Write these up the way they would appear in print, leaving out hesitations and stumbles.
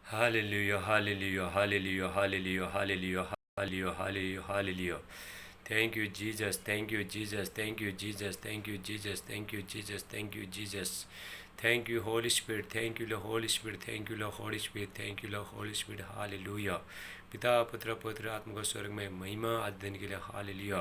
Hallelujah, hallelujah, hallelujah, hallelujah, hallelujah, hallelujah, hallelujah, hallelujah. Thank you, Jesus. Thank you, Jesus. Thank you, Jesus. Thank you, Jesus. Thank you, Jesus. Thank you, Jesus. Thank you, Holy Spirit. Thank you, Lord Holy Spirit. Thank you, Lord Holy Spirit. Thank you, Lord Holy Spirit. Hallelujah. पिता पुत्र पुत्र आत्मा को स्वर्ग में महिमा आज दिन के लिए हालेलुया।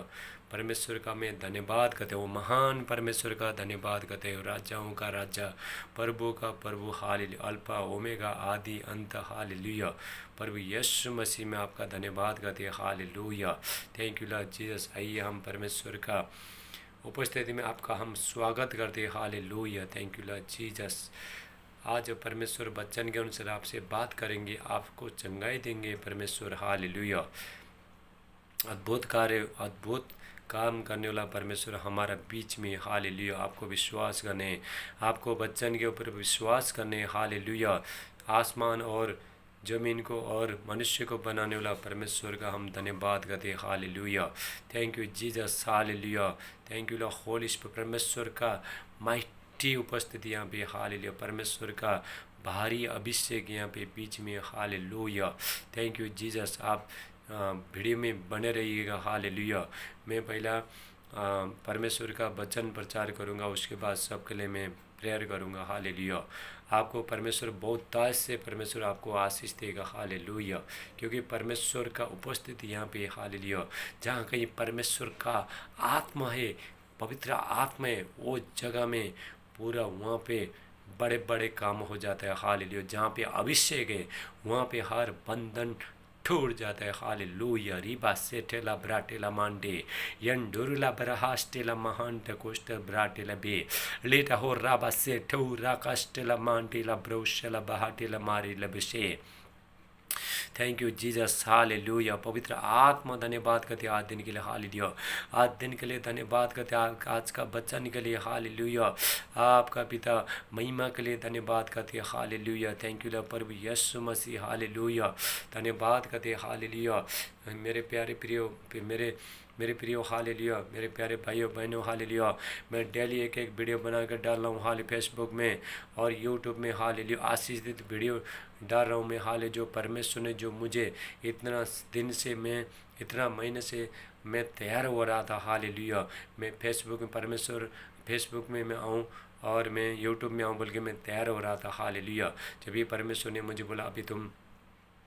परमेश्वर का मैं धन्यवाद करते हो, महान परमेश्वर का धन्यवाद करते हो, राजाओं का राजा, प्रभु का प्रभु हालेलुया, अल्फा ओमेगा आदि अंत हालेलुया। प्रभु यीशु मसीह में आपका धन्यवाद करते हैं hallelujah. Thank you Lord Jesus. आइए हम परमेश्वर का उपस्थिति में आपका हम स्वागत करते हैं hallelujah. Thank you Lord Jesus. आज परमेश्वर वचन के अनुसार आपसे बात करेंगे, आपको चंगाई देंगे परमेश्वर हालेलुया। अद्भुत कार्य, अद्भुत काम करने वाला परमेश्वर हमारा बीच में हालेलुया। आपको विश्वास करने, आपको वचन के ऊपर विश्वास करने हालेलुया। आसमान और ज़मीन को और मनुष्य को बनाने वाला परमेश्वर का हम धन्यवाद करते हैं hallelujah. Thank you Jesus hallelujah. Thank you Lord Holi spirit. परमेश्वर का माइटी उपस्थिति यहाँ पे हालेलुया। परमेश्वर का भारी अभिषेक यहाँ पे बीच में हालेलुया। Thank you Jesus. आप वीडियो में बने रहिएगा हालेलुया। मैं पहला परमेश्वर का वचन प्रचार करूँगा, उसके बाद सबके लिए मैं प्रेयर करूँगा हालेलुया। आपको परमेश्वर बहुत ताज से परमेश्वर आपको आशीष देगा हालेलुया, क्योंकि परमेश्वर का उपस्थिति यहाँ पे हालेलुया। जहाँ कहीं परमेश्वर का आत्मा है, पवित्र आत्मा है, वो जगह में पूरा वहाँ पे बड़े बड़े काम हो जाता है हालेलुया। जहाँ पे अभिषेक है वहाँ पे हर बंधन टूट जाता है हालेलुया। रिबा सेटेला ब्राटेला मांडे यंडुरुला ब्रहास्टेला महांत कोष्ट ब्राटेला बे लेटा हो राबा से ठौरा कास्टेला मांटेला ब्रोशला बहाटेला मारेला बसे। Thank you Jesus hallelujah. पवित्र आत्मा धन्यवाद करते आज दिन के लिए हालेलुया। आज दिन के लिए धन्यवाद करते, आज का वचन के लिए हालेलुया। आपका पिता महिमा के लिए धन्यवाद करते हालेलुया। थैंक यू लॉर्ड प्रभु यीशु मसीह हालेलुया। धन्यवाद करते हालेलुया। मेरे प्यारे प्रियो मेरे प्रियो हालेलुया, मेरे प्यारे भाइयों बहनों हालेलुया। मैं डेली एक एक वीडियो बनाकर डाल रहा हूँ हाल फेसबुक में और यूट्यूब में हालेलुया। आशीष देते वीडियो डाल रहा हूँ मैं हाले। जो परमेश्वर ने जो मुझे इतना दिन से, मैं इतना महीने से मैं तैयार हो रहा था हालेलुया। मैं फेसबुक में परमेश्वर फेसबुक में मैं आऊँ और मैं यूट्यूब में आऊँ, बल्कि मैं तैयार हो रहा था हालेलुया। जब ये परमेश्वर ने मुझे बोला अभी तुम,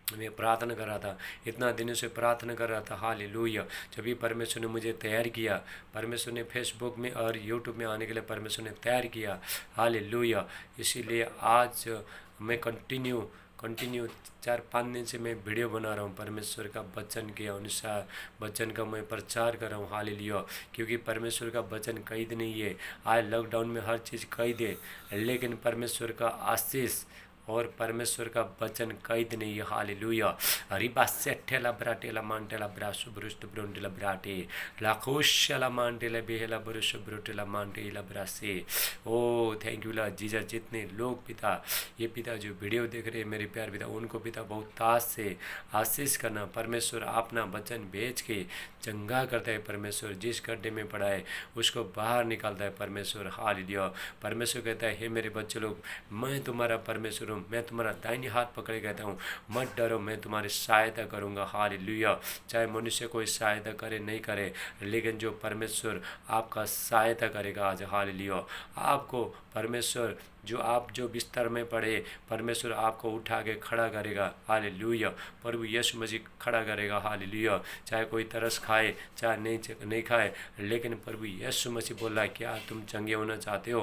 मैं प्रार्थना कर रहा था, इतना दिनों से प्रार्थना कर रहा था हालेलुया। जब भी परमेश्वर ने मुझे तैयार किया, परमेश्वर ने फेसबुक में और यूट्यूब में आने के लिए परमेश्वर ने तैयार किया हालेलुया। इसीलिए आज मैं कंटिन्यू 4-5 दिन से मैं वीडियो बना रहा हूँ परमेश्वर का वचन के अनुसार। वचन का मैं प्रचार कर रहा हूँ हालेलुया, क्योंकि परमेश्वर का वचन कैद नहीं है। आज लॉकडाउन में हर चीज़ कैद है, लेकिन परमेश्वर का आशीष और परमेश्वर का वचन कैद नहीं है हालेलुया। रिबा सेठेला ब्राटेला मांटेला ब्रासु ब्रुष्ट ब्रोंटेला ब्राटे लाखोशला मांटेला बेहला ब्रुष ब्रोटेला मांटेला ब्रासे। Oh thank you Lord Jesus. जितने लोग पिता, ये पिता जो वीडियो देख रहे हैं मेरे प्यार पिता, उनको पिता बहुत ताज से आशीष करना। परमेश्वर अपना वचन भेज के चंगा करता है परमेश्वर। जिस गड्ढे में पड़ा है उसको बाहर निकालता है परमेश्वर हालेलुया। परमेश्वर कहता है हे मेरे बच्चे लोग, मैं तुम्हारा परमेश्वर हूँ, मैं तुम्हारा दाहिनी हाथ पकड़े कहता हूँ, मत डरो, मैं तुम्हारी सहायता करूँगा हालेलुया। चाहे मनुष्य कोई सहायता करे नहीं करे, लेकिन जो परमेश्वर आपका सहायता करेगा आज हालेलुया। आपको परमेश्वर जो बिस्तर में पड़े, परमेश्वर आपको उठा के खड़ा करेगा हालेलुया। प्रभु यीशु मसीह खड़ा करेगा हालेलुया। चाहे कोई तरस खाए चाहे नहीं खाए, लेकिन प्रभु यीशु मसीह बोल रहा है क्या तुम चंगे होना चाहते हो?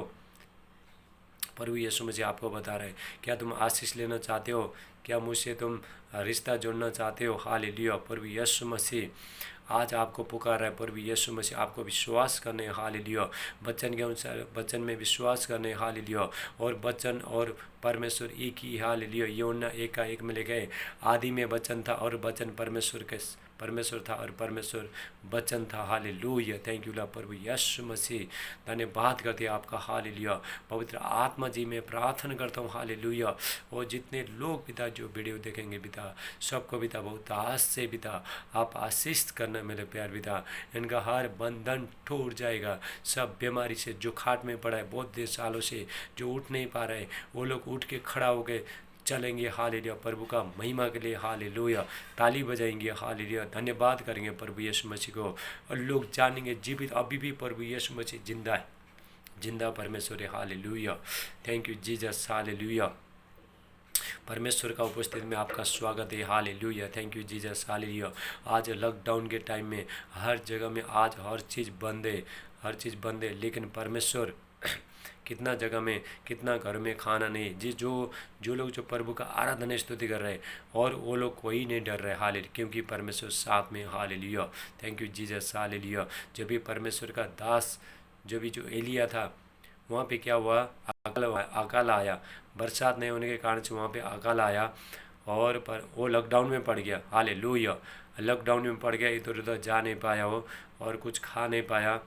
प्रभु यीशु मसीह आपको बता रहे हैं क्या तुम आशीष लेना चाहते हो? क्या मुझसे तुम रिश्ता जोड़ना चाहते हो? हालेलुया। प्रभु यीशु मसीह आज आपको पुकार रहा है। प्रभु यीशु मसीह आपको विश्वास करने हालेलुया, वचन के अनुसार वचन में विश्वास करने हालेलुया। और वचन और परमेश्वर एक ही हालेलुया। यूहन्ना 1:1 में लिखे आदि में वचन था और वचन परमेश्वर था और परमेश्वर वचन था हालेलुया। थैंक यू लॉर्ड प्रभु यीशु मसीह। धन्यवाद करते हैं आपका हालेलुया। पवित्र आत्मा जी मैं प्रार्थना करता हूँ हालेलुया। और जितने लोग पिता जो वीडियो देखेंगे पिता, सबको पिता बहुत आस से पिता आप आशीष करना मेरे प्यार पिता। इनका हर बंधन टूट जाएगा। सब बीमारी से जो खाट में पड़ा है बहुत देर सालों से, जो उठ नहीं पा रहे, वो लोग उठ के खड़ा हो गए, चलेंगे, हालेलुया, प्रभु का महिमा के लिए, हालेलुया, ताली बजाएंगे, हालेलुया, धन्यवाद करेंगे प्रभु यीशु मसीह को। और लोग जानेंगे जीवित अभी भी प्रभु यीशु मसीह जिंदा है, जिंदा परमेश्वर है, hallelujah. Thank you Jesus, hallelujah. परमेश्वर का उपस्थिति में आपका स्वागत है, hallelujah. Thank you Jesus, hallelujah. आज लॉकडाउन के टाइम में हर जगह में आज हर चीज़ बंद है, हर चीज़ बंद है, लेकिन परमेश्वर कितना जगह में, कितना घर में खाना नहीं, जी जो जो लोग जो प्रभु का आराधना स्तुति कर रहे हैं, और वो लोग कोई नहीं डर रहे, हालेलुया, क्योंकि परमेश्वर साथ में, hallelujah. Thank you Jesus, hallelujah. जब भी परमेश्वर का दास, जब भी जो एलिया था, वहाँ पे क्या हुआ, अकाल आया, बरसात नहीं होने के कारण से वहाँ पे अकाल आया, और पर वो लॉकडाउन में पड़ गया, हालेलुया। लॉकडाउन में पड़ गया, इधर उधर जा नहीं पाया वो, और कुछ खा नहीं पाया।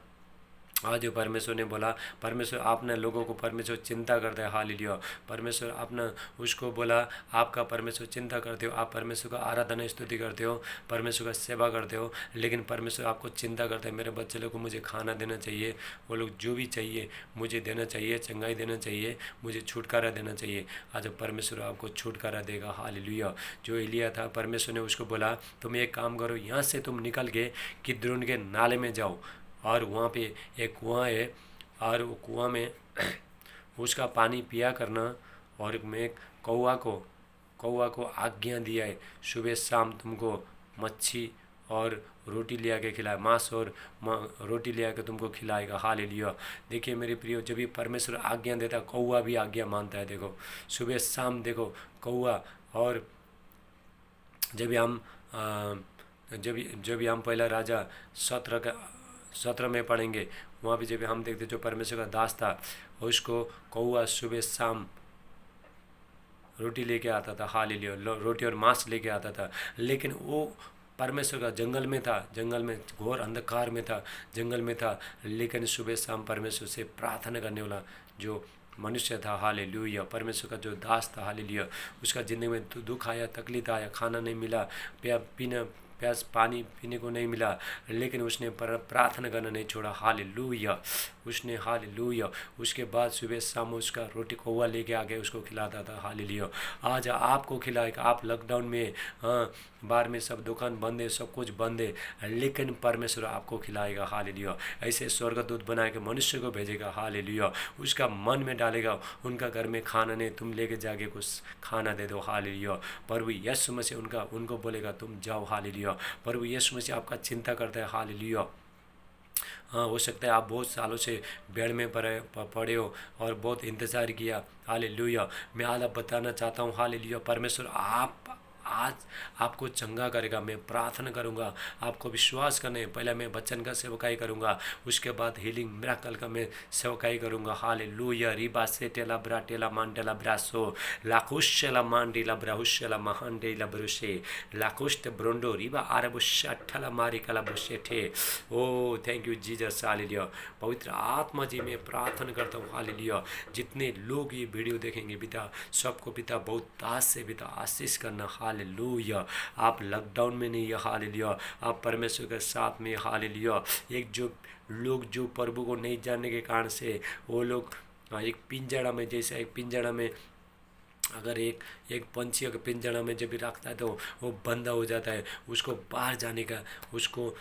आज परमेश्वर ने बोला, परमेश्वर आपने लोगों को, परमेश्वर चिंता करता है, हालेलुया। परमेश्वर आपने उसको बोला, आपका परमेश्वर चिंता करते हो, आप परमेश्वर का आराधना स्तुति करते हो, परमेश्वर का सेवा करते हो, लेकिन परमेश्वर आपको चिंता करता है, मेरे बच्चे लोग को मुझे खाना देना चाहिए, वो लोग जो भी चाहिए मुझे देना चाहिए, चंगाई देना चाहिए, मुझे छुटकारा देना चाहिए। आज परमेश्वर आपको छुटकारा देगा, हालेलुया। जो एलिया था, परमेश्वर ने उसको बोला, तुम एक काम करो, यहाँ से तुम निकल के किद्रोन के नाले में जाओ, और वहाँ पे एक कुआं है, और वो कुआं में उसका पानी पिया करना, और मैं कौवा को आज्ञा दिया है, सुबह शाम तुमको मच्छी और रोटी ले आके खिलाए, मांस और रोटी ले आके तुमको खिलाएगा, हालेलुया। देखिए मेरे प्रियो, जब भी परमेश्वर आज्ञा देता, कौवा भी आज्ञा मानता है। देखो सुबह शाम देखो कौवा, और जब हम हम पहला राजा 17 में पढ़ेंगे, वहाँ भी जब हम देखते जो परमेश्वर का दास था, उसको कौवा सुबह शाम रोटी लेके आता था, हालेलुया, रोटी और मांस लेके आता था। लेकिन वो परमेश्वर का जंगल में था, जंगल में घोर अंधकार में था, जंगल में था, लेकिन सुबह शाम परमेश्वर से प्रार्थना करने वाला जो मनुष्य था, हालेलुया, परमेश्वर का जो दास था, हालेलुया, उसका ज़िंदगी में दुख आया, तकलीफ आया, खाना नहीं मिला, प्यास पानी पीने को नहीं मिला, लेकिन उसने प्रार्थना करना नहीं छोड़ा, हालेलुया। उसने, हालेलुया, उसके बाद सुबह शाम उसका रोटी कौवा लेके आके उसको खिलाता था, हालेलुया। आज आपको खिलाएगा। आप लॉकडाउन में, हाँ, बाहर में सब दुकान बंद है, सब कुछ बंद है, लेकिन परमेश्वर आपको खिलाएगा, हालेलुया। ऐसे स्वर्गदूत बना के मनुष्य को भेजेगा, हालेलुया, उसका मन में डालेगा, उनका घर में खाना नहीं, तुम लेके जाके कुछ खाना दे दो, हालेलुया। प्रभु यीशु मसीह उनको बोलेगा तुम जाओ, हालेलुया। प्रभु यीशु मसीह आपका चिंता करता है, हालेलुया। हाँ, हो सकता है आप बहुत सालों से बेड में पड़े हो और बहुत इंतज़ार किया, हालेलुया। मैं आज बताना चाहता हूँ, हालेलुया, परमेश्वर आज आपको चंगा करेगा। मैं प्रार्थना करूँगा, आपको विश्वास करने, पहले मैं वचन का सेवकाई करूँगा, उसके बाद हीलिंग मिराकल का मैं सेवकाई करूँगा, हालेलुया। रिबा से टेला ब्रा टेला मान टेला ब्रासो लाकुशला मान टेला ब्राहुशला महान टेला ब्रुशे लाकुष्ट ब्रोंडो रिबा आरबुश अठला मारी कला बुशे थे। ओ थैंक यू जीसस, हालेलुया। पवित्र आत्मा जी मैं प्रार्थना करता हूँ, हालेलुया, जितने लोग ये वीडियो देखेंगे पिता, सबको पिता बहुत दास से पिता आशीष करना, हालेलुया। आप लॉकडाउन में नहीं है, हालेलुया, आप परमेश्वर के साथ में, हालेलुया। एक जो लोग जो प्रभु को नहीं जानने के कारण से वो लोग एक पिंजड़ा में, जैसे एक पिंजड़ा में अगर एक पंछी अगर पिंजड़ा में जब भी रखता है तो वो बंदा हो जाता है, उसको बाहर जाने का उसको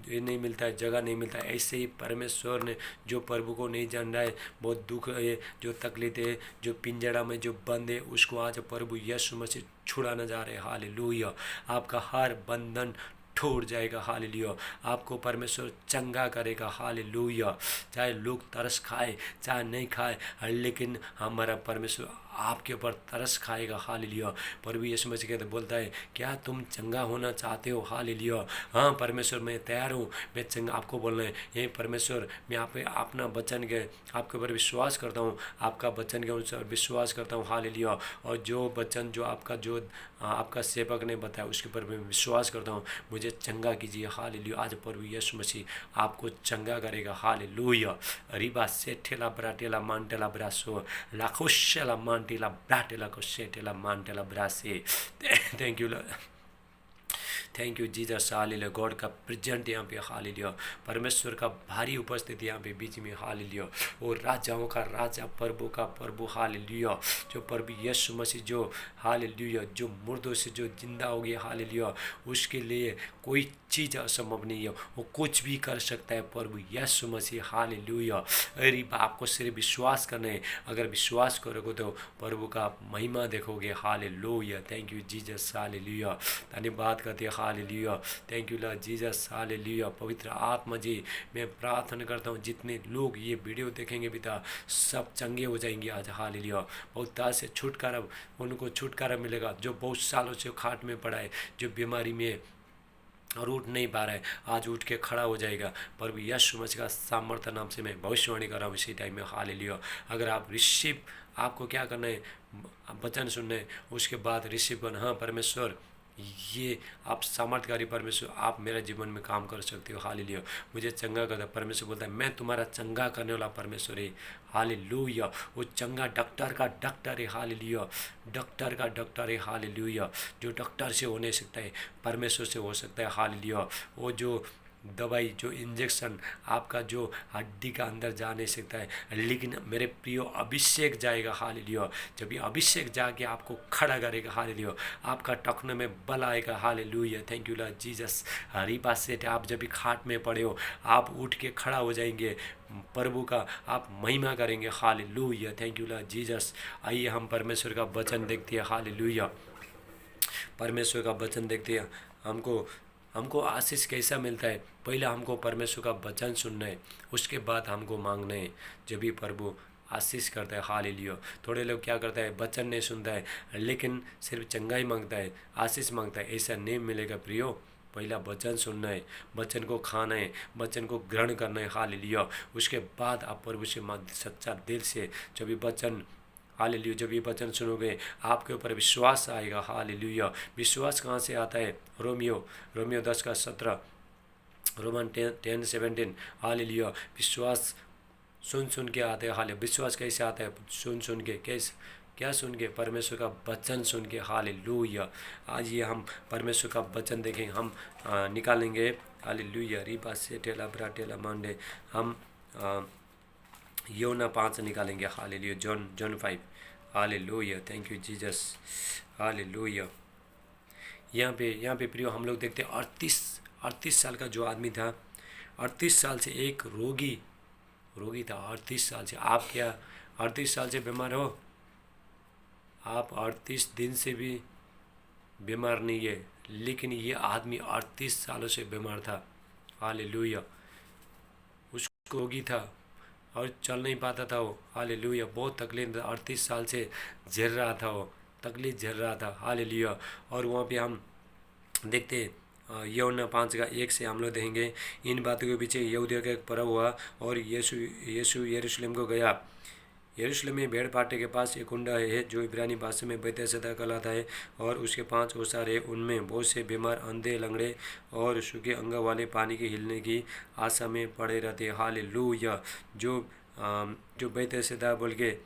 ये नहीं मिलता है, जगह नहीं मिलता है। ऐसे ही परमेश्वर ने जो प्रभु को नहीं जान रहा है, बहुत दुख है, जो तकलीफ है, जो पिंजड़ा में जो बंद है, उसको आज प्रभु यीशु मसीह छुड़ाना जा रहे हैं, हालेलुया। आपका हर बंधन टूट जाएगा, हालेलुया। आपको परमेश्वर चंगा करेगा, हालेलुया। चाहे लोग तरस खाए चाहे नहीं खाए, लेकिन हमारा परमेश्वर आपके ऊपर तरस खाएगा, हालेलुया। प्रभु यीशु मसीह कहते बोलता है, क्या तुम चंगा होना चाहते हो, हालेलुया। हाँ परमेश्वर मैं तैयार हूँ, मैं चंगा, आपको बोलना है ये परमेश्वर, मैं आप अपना वचन के आपके ऊपर विश्वास करता हूँ, आपका वचन के अनुसार विश्वास करता हूँ, हालेलुया। और जो वचन जो आपका सेवक ने बताया उसके ऊपर मैं विश्वास करता हूँ, मुझे चंगा कीजिए, हालेलुया। आज प्रभु यीशु मसीह आपको चंगा करेगा, हालेलुया। रिबा से ठेला ब्राटेला मानटेला ब्रासो लाखोशेला मानटेला ब्राटेला को सेटेला मानटेला ब्रासे। Thank you Lord, thank you Jesus, hallelujah. God का प्रेजेंट यहाँ पे, हालेलुया। परमेश्वर का भारी उपस्थिति यहाँ पे बीच में, हालेलुया। और राजाओं का राजा, प्रभु का प्रभु, हालेलुया। जो प्रभु यीशु मसीह जो, हालेलुया, जो मुर्दों से जो जिंदा हो गया, हालेलुया, उसके लिए कोई चीज़ असंभव नहीं है। वो कुछ भी कर सकता है प्रभु यीशु मसीह, हालेलुया। अरे आपको सिर्फ विश्वास करना है। अगर विश्वास करोगे तो प्रभु का महिमा देखोगे, hallelujah. Thank you Jesus, hallelujah. धन्यवाद करते हैं, hallelujah. Thank you Lord Jesus, hallelujah. पवित्र आत्मा जी, मैं प्रार्थना करता हूँ जितने लोग ये वीडियो देखेंगे पिता, सब चंगे हो जाएंगे आज, हालेलुया। बहुत ताज से छुटकारा, उनको छुटकारा मिलेगा। जो बहुत सालों से खाट में पड़ा है, जो बीमारी में और उठ नहीं पा रहा है, आज उठ के खड़ा हो जाएगा। प्रभु यीशु मसीह का सामर्थ्य नाम से मैं भविष्यवाणी कर रहा हूँ इसी टाइम में, हालेलुया। अगर आप रिसीव, आपको क्या करना है, वचन सुनना है, उसके बाद रिसीव करना। हाँ परमेश्वर, ये आप सामर्थ्यकारी परमेश्वर, आप मेरे जीवन में काम कर सकते हो, हालेलुया। मुझे चंगा करता, परमेश्वर बोलता है मैं तुम्हारा चंगा करने वाला परमेश्वर है, हालेलुया। वो चंगा डॉक्टर का डॉक्टर है, हालेलुया। डॉक्टर का डॉक्टर है, हालेलुया। जो डॉक्टर से हो नहीं सकता है, परमेश्वर से हो सकता है, हालेलुया। वो जो दवाई, जो इंजेक्शन आपका जो हड्डी का अंदर जा नहीं सकता है, लेकिन मेरे प्रियो अभिषेक जाएगा, हालेलुया। जब ये अभिषेक जाके आपको खड़ा करेगा, हालेलुया, आपका टखने में बल आएगा, hallelujah. Thank you Lord Jesus. हरी बात से आप जब भी खाट में पड़े हो, आप उठ के खड़ा हो जाएंगे, प्रभु का आप महिमा करेंगे, hallelujah. Thank you Lord Jesus. आइए हम परमेश्वर का वचन देखते हैं, हालेलुया। परमेश्वर का वचन देखते हैं। हमको हमको आशीष कैसा मिलता है, पहले हमको परमेश्वर का वचन सुनना है, उसके बाद हमको मांगना है, जब भी प्रभु आशीष करता है, हालेलुया। थोड़े लोग क्या करता है, वचन नहीं सुनता है, लेकिन सिर्फ चंगाई मांगता है, आशीष मांगता है, ऐसा नहीं मिलेगा प्रियो। पहला वचन सुनना है, वचन को खाना है, वचन को ग्रहण करना है, हालेलुया। उसके बाद आप प्रभु से सच्चा दिल से जब भी वचन, हालेलुया, जब ये वचन सुनोगे आपके ऊपर विश्वास आएगा, हालेलुया। विश्वास कहाँ से आता है, रोमियो 10:17, रोमन 10:17, हालेलुया। विश्वास सुन के आते हैं, हाले विश्वास कैसे आता है, सुन के, कैसे, क्या सुन के, परमेश्वर का वचन सुन के, हालेलुया। आज ये हम परमेश्वर का वचन देखेंगे, हम निकालेंगे, हालेलुया। रीबा से टेला ब्रा टेला मांडे, हम योना 5 निकालेंगे, hallelujah. John 5, hallelujah. Thank you Jesus, hallelujah. यहाँ पे प्रियो हम लोग देखते हैं 38 साल का जो आदमी था, 38 साल से एक रोगी था, 38 साल से। आप क्या 38 साल से बीमार हो? आप 38 दिन से भी बीमार नहीं है, लेकिन ये आदमी 38 सालों से बीमार था, हालेलुया। उसको रोगी था और चल नहीं पाता था वो, हालेलुया। बहुत तकलीफ 38 साल से झेल रहा था, वो तकलीफ झेल रहा था, हालेलुया। और वहाँ पे हम देखते हैं यूहन्ना 5:1 से हम लोग देखेंगे, इन बातों के पीछे यहूदियों का एक पर्व हुआ और यीशु यरूशलेम को गया। यरूशलेम में भेड़ पाटे के पास एक कुंडा है जो इब्रानी भाषा में बैतहसदा कहलाता है, और उसके 5 ओसार है। उनमें बहुत से बीमार, अंधे, लंगड़े और सूखे अंग वाले पानी के हिलने की आशा में पड़े रहते, हालेलुया। जो बैतहसदा बोल के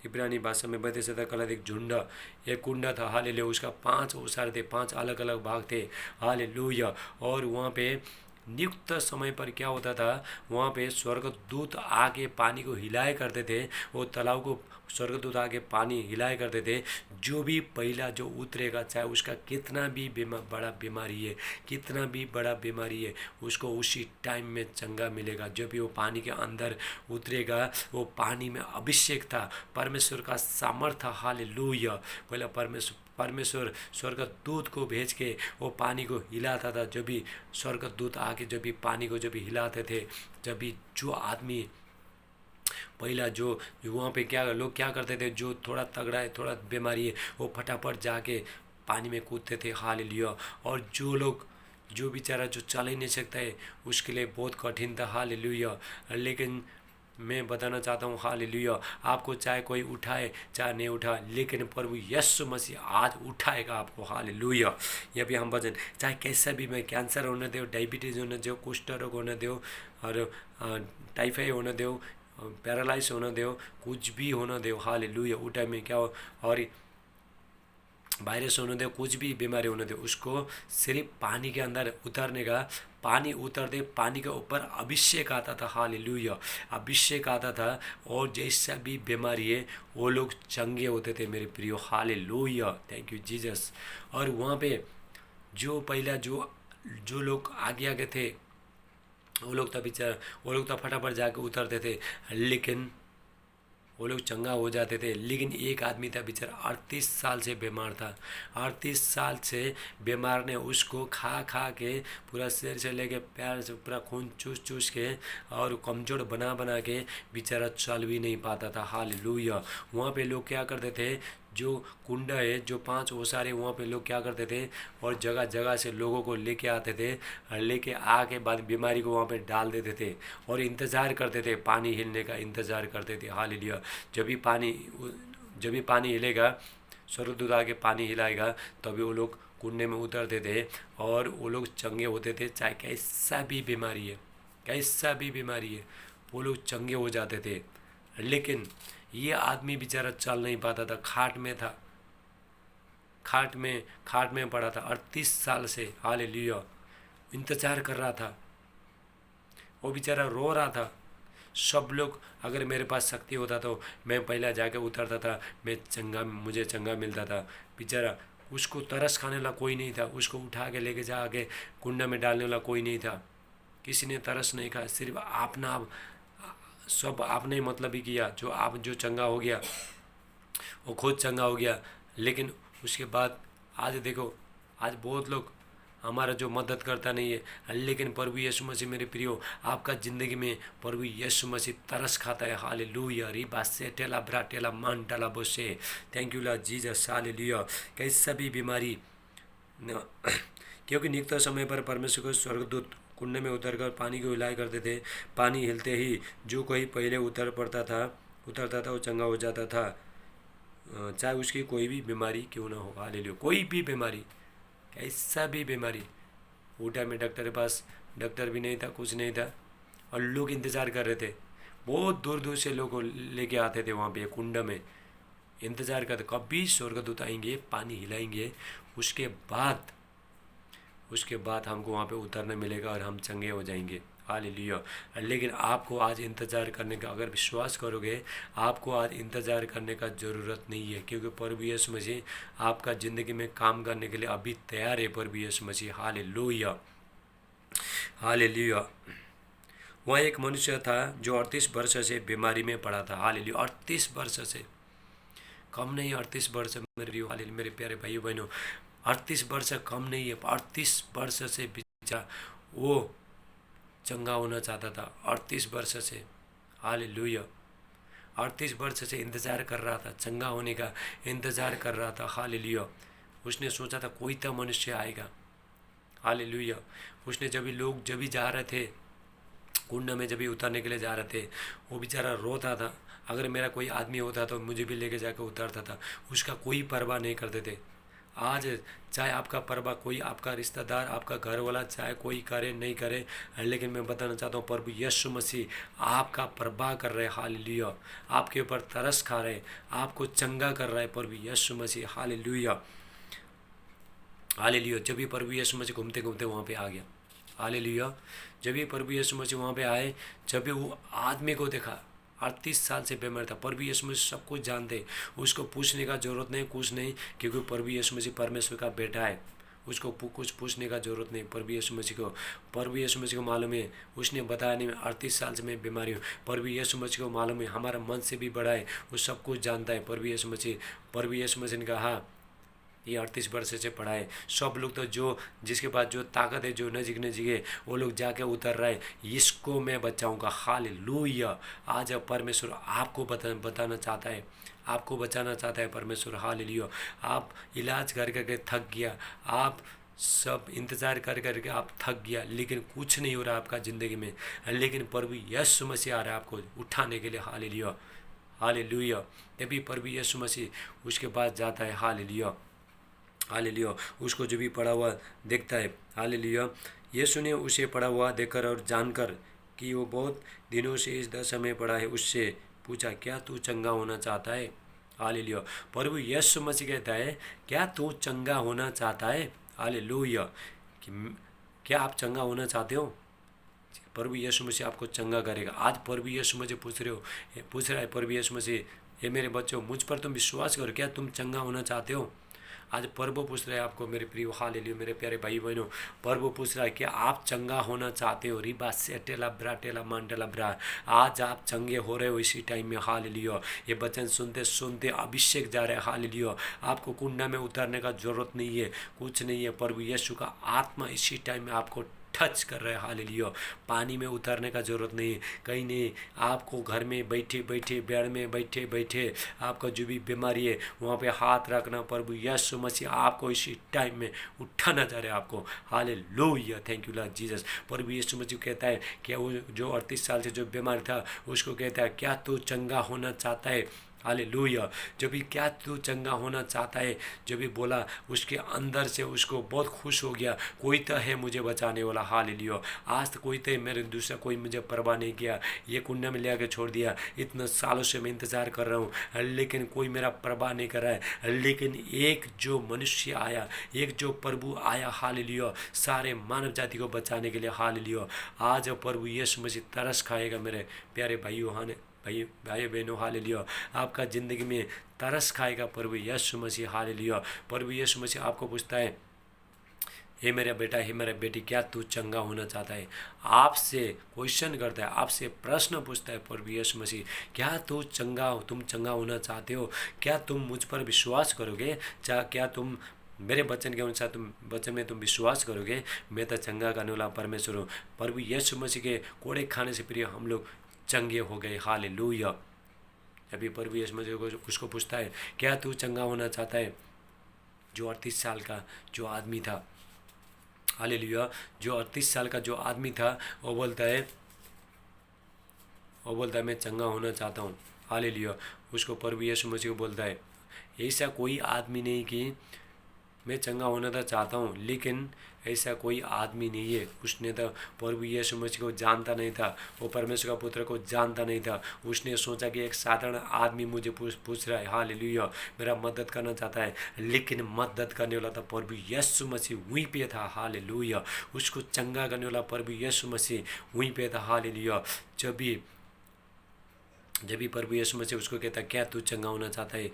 इब्रानी भाषा में बैतहसदा कहलाता एक झुंडा, एक कुंडा था, हालेलुया। उसका 5 ओसार थे, 5 अलग अलग भाग थे, हालेलुया। और वहाँ पे नियुक्त समय पर क्या होता था, वहाँ पे स्वर्गदूत आके पानी को हिलाया करते थे, वो तालाब को स्वर्गदूत आके पानी हिलाया करते थे। जो भी पहला जो उतरेगा, चाहे उसका कितना भी बड़ा बीमारी है, कितना भी बड़ा बीमारी है, उसको उसी टाइम में चंगा मिलेगा। जब भी वो पानी के अंदर उतरेगा, वो पानी में अभिषेक था, परमेश्वर का सामर्थ्य, हालेलुया। पहला परमेश्वर स्वर्गदूत को भेज के वो पानी को हिलाता था। जब भी स्वर्गदूत आके जब भी पानी को जब भी हिलाते थे, जब भी जो आदमी पहला जो वहाँ पे क्या लोग क्या करते थे, जो थोड़ा तगड़ा है, थोड़ा बीमारी है, वो फटाफट जाके पानी में कूदते थे, हालेलुया। और जो बेचारा जो चल ही नहीं सकता है, उसके लिए बहुत कठिन था, हालेलुया। लेकिन मैं बताना चाहता हूँ, हालेलुया, आपको चाहे कोई उठाए चाहे नहीं उठा, लेकिन प्रभु यीशु मसीह आज उठाएगा आपको, हालेलुया। ये भी हम वचन, चाहे कैसा भी, मैं कैंसर होने दो, डायबिटीज़ होने दो, कुष्ठ रोग होने दो, और टाइफाइड होने दो, पैरालाइज होने दो, कुछ भी होने दो, हालेलुया। उठा में क्या हो, और वायरस होने दे, कुछ भी बीमारी होने दे, उसको सिर्फ पानी के अंदर उतरने का, पानी उतरते पानी के ऊपर अभिषेक आता था। हालेलुया, अभिषेक आता था, और जैसा भी बीमारी है वो लोग चंगे होते थे मेरे प्रियो। Hallelujah, thank you Jesus. और वहाँ पे जो पहला जो जो लोग आगे आगे थे, वो लोग तो बेचारा, वो लोग तो फटाफट जाके उतरते थे, लेकिन वो लोग चंगा हो जाते थे। लेकिन एक आदमी था बेचारा, 38 साल से बीमार था। 38 साल से बीमार ने उसको खा खा के पूरा सिर से लेके पैर से पूरा खून चूस चूस के और कमज़ोर बना बना के बेचारा चल भी नहीं पाता था। हालेलुया। वहाँ पे लोग क्या करते थे, जो कुंडा है, जो 5 ओसारे, वहाँ पे लोग क्या करते थे, और जगह जगह से लोगों को लेके आते थे, और लेके आके बाद बीमारी को वहाँ पे डाल देते थे, और इंतज़ार करते थे, पानी हिलने का इंतज़ार करते थे। हालेलुया। जब भी पानी जब भी पानी हिलेगा, स्वर्गदूत आके पानी हिलाएगा, तभी वो लोग कुंडे में उतरते थे, और वो लोग चंगे होते थे। चाहे कैसा भी बीमारी है, कैसा भी बीमारी है, वो लोग चंगे हो जाते थे। लेकिन ये आदमी बेचारा चल नहीं पाता था, खाट में था, खाट में पड़ा था 38 साल से। हालेलुया। इंतजार कर रहा था, वो बेचारा रो रहा था। सब लोग, अगर मेरे पास शक्ति होता तो मैं पहला जाके उतरता था, मुझे चंगा मिलता था। बेचारा, उसको तरस खाने वाला कोई नहीं था, उसको उठा के लेके जाके कुंडा में डालने वाला कोई नहीं था। किसी ने तरस नहीं खाया, सिर्फ अपना सब आपने मतलब ही किया। जो चंगा हो गया वो खुद चंगा हो गया। लेकिन उसके बाद आज देखो, आज बहुत लोग हमारा जो मदद करता नहीं है, लेकिन प्रभु यीशु मसीह मेरे प्रियो, आपका ज़िंदगी में प्रभु यीशु मसीह तरस खाता है। हालेलुया। रिबा से टेला ब्रा टेला मान टाला बोसे, thank you Lord Jesus. Hallelujah. कैसा भी बीमारी क्योंकि नियुक्त समय पर परमेश्वर को स्वर्गदूत कुंड में उतरकर पानी को हिलाया करते थे। पानी हिलते ही जो कोई पहले उतरता था वो चंगा हो जाता था, चाहे उसकी कोई भी बीमारी क्यों ना हो। हालेलुया। कोई भी बीमारी, कैसा भी बीमारी। उठा में डॉक्टर के पास, डॉक्टर भी नहीं था, कुछ नहीं था, और लोग इंतज़ार कर रहे थे। बहुत दूर दूर से लोग लेके आते थे वहाँ पे कुंड में, इंतज़ार करते कभी स्वर्गदूत आएंगे, पानी हिलाएंगे, उसके बाद हमको वहाँ पे उतरने मिलेगा और हम चंगे हो जाएंगे। हालेलुया। लेकिन आपको आज इंतज़ार करने का, अगर विश्वास करोगे, आपको आज इंतज़ार करने का ज़रूरत नहीं है, क्योंकि प्रभु यीशु मसीह आपका ज़िंदगी में काम करने के लिए अभी तैयार है। प्रभु यीशु मसीह। Hallelujah, hallelujah. वहाँ एक मनुष्य था जो 38 वर्ष से बीमारी में पड़ा था। हालेलुया। 38 वर्ष से, कम नहीं, 38 वर्ष मेरे प्यारे भाइयों बहनों, 38 वर्ष कम नहीं है। 38 वर्ष से बेचारा वो चंगा होना चाहता था, 38 वर्ष से। हालेलुया। 38 वर्ष से इंतज़ार कर रहा था, चंगा होने का इंतज़ार कर रहा था। हालेलुया। उसने सोचा था कोई तो मनुष्य आएगा। हालेलुया। उसने जब भी जा रहे थे कुंड में, जब भी उतरने के लिए जा रहे थे, वो बेचारा रोता था, अगर मेरा कोई आदमी होता तो मुझे भी लेके जाकर उतारता था। उसका कोई परवाह नहीं करते थे। आज चाहे आपका परवाह कोई, आपका रिश्तेदार, आपका घर वाला, चाहे कोई करे नहीं करे, लेकिन मैं बताना चाहता हूँ प्रभु यीशु मसीह आपका परवाह कर रहे। हालेलुया। आपके ऊपर तरस खा रहे, आपको चंगा कर रहा है प्रभु यीशु मसीह। Hallelujah, hallelujah. जब भी प्रभु यीशु मसीह घूमते घूमते वहाँ पे आ गया। हालेलुया। जब भी प्रभु यीशु मसीह वहाँ पे आए, जब भी वो आदमी को देखा, 38 साल से बीमार था। प्रभु यीशु मसीह सब कुछ जानते, उसको पूछने का जरूरत नहीं, कुछ नहीं, क्योंकि प्रभु यीशु मसीह परमेश्वर का बेटा है। उसको कुछ पूछने का जरूरत नहीं। प्रभु यीशु मसीह को मालूम है, उसने बताया नहीं मैं 38 साल से मैं बीमारी हूँ। प्रभु यीशु मसीह को मालूम है, हमारा मन से भी बड़ा है, वो सब कुछ जानता है। प्रभु यीशु मसीह ने कहा ये 38 वर्ष से पढ़ा है। सब लोग तो जिसके पास जो ताकत है, जो नजीक है, वो लोग जाके उतर रहे, इसको मैं बचाऊंगा। हालेलुया। आज परमेश्वर आपको बताना चाहता है, आपको बचाना चाहता है परमेश्वर। हालेलुया। आप इलाज कर करके थक गया, आप सब इंतज़ार कर करके आप थक गया, लेकिन कुछ नहीं हो रहा आपका ज़िंदगी में, लेकिन प्रभु यीशु मसीह आ रहा है आपको उठाने के लिए। Hallelujah, hallelujah. तभी प्रभु यीशु मसीह उसके पास जाता है। Hallelujah, hallelujah. उसको जो भी पड़ा हुआ देखता है। हालेलुया। यीशु ने उसे पड़ा हुआ देखकर और जानकर कि वो बहुत दिनों से इस दशा में पड़ा है, उससे पूछा क्या तू चंगा होना चाहता है। हालेलुया। प्रभु यीशु मसीह कहता है, क्या तू चंगा होना चाहता है? हालेलुया। कि क्या आप चंगा होना चाहते हो? प्रभु यीशु मसीह आपको चंगा करेगा। आज प्रभु यीशु मसीह पूछ रहा है प्रभु यीशु मसीह, हे मेरे बच्चों, मुझ पर तुम विश्वास करो, क्या तुम चंगा होना चाहते हो? आज प्रभु पूछ रहा है आपको, मेरे प्रिय हालेलुया, मेरे प्यारे भाई बहनों, प्रभु पूछ रहा है कि आप चंगा होना चाहते हो? रिबा से टेला ब्रा टेला मान टेला ब्रा। आज आप चंगे हो रहे हो इसी टाइम में। हालेलुया। ये वचन सुनते सुनते अभिषेक जा रहा है। हालेलुया। आपको कुंडा में उतारने का जरूरत नहीं है, कुछ नहीं है। प्रभु यीशु का आत्मा इसी टाइम में आपको टच कर रहा है। हालेलुया। पानी में उतरने का जरूरत नहीं है, कहीं नहीं। आपको घर में बैठे बैठे, बेड में बैठे बैठे आपका जो भी बीमारी है वहाँ पे हाथ रखना। प्रभु यीशु मसीह आपको इसी टाइम में उठाना चाह रहे हैं आपको। Hallelujah. Thank you Lord Jesus. प्रभु यीशु मसीह कहता है कि वो जो 38 साल से जो बीमार था उसको कहता है, क्या तू चंगा होना चाहता है? हालेलुया। जो भी क्या तू चंगा होना चाहता है, जो भी बोला उसके अंदर से उसको बहुत खुश हो गया। कोई तो है मुझे बचाने वाला। हालेलुया। आज तो कोई तो मेरे दूसरा कोई मुझे परवाह नहीं किया, ये कुंडा में ले आके छोड़ दिया। इतने सालों से मैं इंतज़ार कर रहा हूँ लेकिन कोई मेरा परवाह नहीं कर रहा है। लेकिन एक जो मनुष्य आया, एक जो प्रभु आया, हालेलुया, सारे मानव जाति को बचाने के लिए। हालेलुया। आज प्रभु यीशु मसीह तरस खाएगा मेरे प्यारे भाइयों, भाई बहनों। हालेलुया। आपका ज़िंदगी में तरस खाएगा प्रभु यीशु मसीह। हालेलुया। प्रभु यीशु मसीह आपको पूछता है, हे मेरा बेटा, हे मेरा बेटी, क्या तू चंगा होना चाहता है? आपसे क्वेश्चन करता है, आपसे प्रश्न पूछता है प्रभु यीशु मसीह, क्या तुम चंगा होना चाहते हो? क्या तुम मुझ पर विश्वास करोगे? क्या तुम मेरे वचन के अनुसार वचन में तुम विश्वास करोगे? मैं तो चंगा करने वाला परमेश्वर हूँ। प्रभु यीशु मसीह के कोड़े खाने से प्रिय हम लोग चंगे हो गए। हालेलुया। अभी प्रभु यीशु मसीह को उसको पूछता है, क्या तू चंगा होना चाहता है? जो 38 साल का जो आदमी था, हालेलुया, जो 38 साल का जो आदमी था, वो बोलता है मैं चंगा होना चाहता हूँ। हालेलुया। उसको प्रभु यीशु मसीह को बोलता है, ऐसा कोई आदमी नहीं कि मैं चंगा होना तो चाहता हूँ, लेकिन ऐसा कोई आदमी नहीं है। उसने तो प्रभु यीशु मसीह को जानता नहीं था, वो परमेश्वर का पुत्र को जानता नहीं था। उसने सोचा कि एक साधारण आदमी मुझे पूछ रहा है, हालेलुया, मेरा मदद करना चाहता है, लेकिन मदद करने वाला था प्रभु यीशु मसीह वहीं पे था। हालेलुया। उसको चंगा करने वाला प्रभु यीशु मसीह वहीं पे था। हालेलुया। जब भी प्रभु यीशु मसीह उसको कहता, क्या तू चंगा होना चाहता है?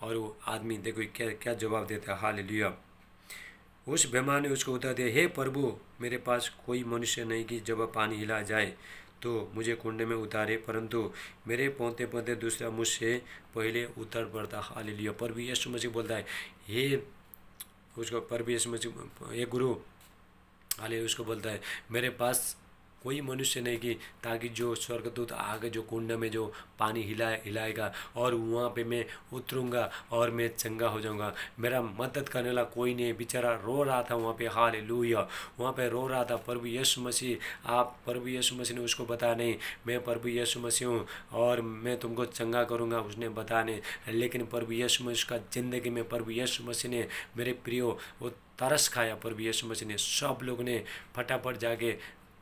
और वो आदमी देखो क्या क्या जवाब देता है। हालेलुया। उस बीमार ने उसको उत्तर दिया, हे प्रभु, मेरे पास कोई मनुष्य नहीं कि जब पानी हिला जाए तो मुझे कुंडे में उतारे, परंतु मेरे पौंते पौंते दूसरा मुझसे पहले उतर पड़ता। हालेलुया। प्रभु यीशु मसीह बोलता है, हे उसको प्रभु यीशु मसीह, हे गुरु, हालेलुया, उसको बोलता है, मेरे पास कोई मनुष्य नहीं कि ताकि जो स्वर्गदूत आगे जो कुंड में जो पानी हिलाएगा और वहाँ पे मैं उतरूँगा और मैं चंगा हो जाऊँगा। मेरा मदद करने वाला कोई नहीं। बेचारा रो रहा था वहाँ पे। हालेलुया। वहाँ पे रो रहा था। प्रभु यीशु मसीह ने उसको बताया, नहीं, मैं प्रभु यीशु मसीह हूँ और मैं तुमको चंगा करूँगा। उसने बताया नहीं, लेकिन प्रभु यीशु मसीह का ज़िंदगी में प्रभु यीशु मसीह ने, मेरे प्रियो, वो तरस खाया। प्रभु यीशु मसीह ने, सब लोग ने फटाफट जाके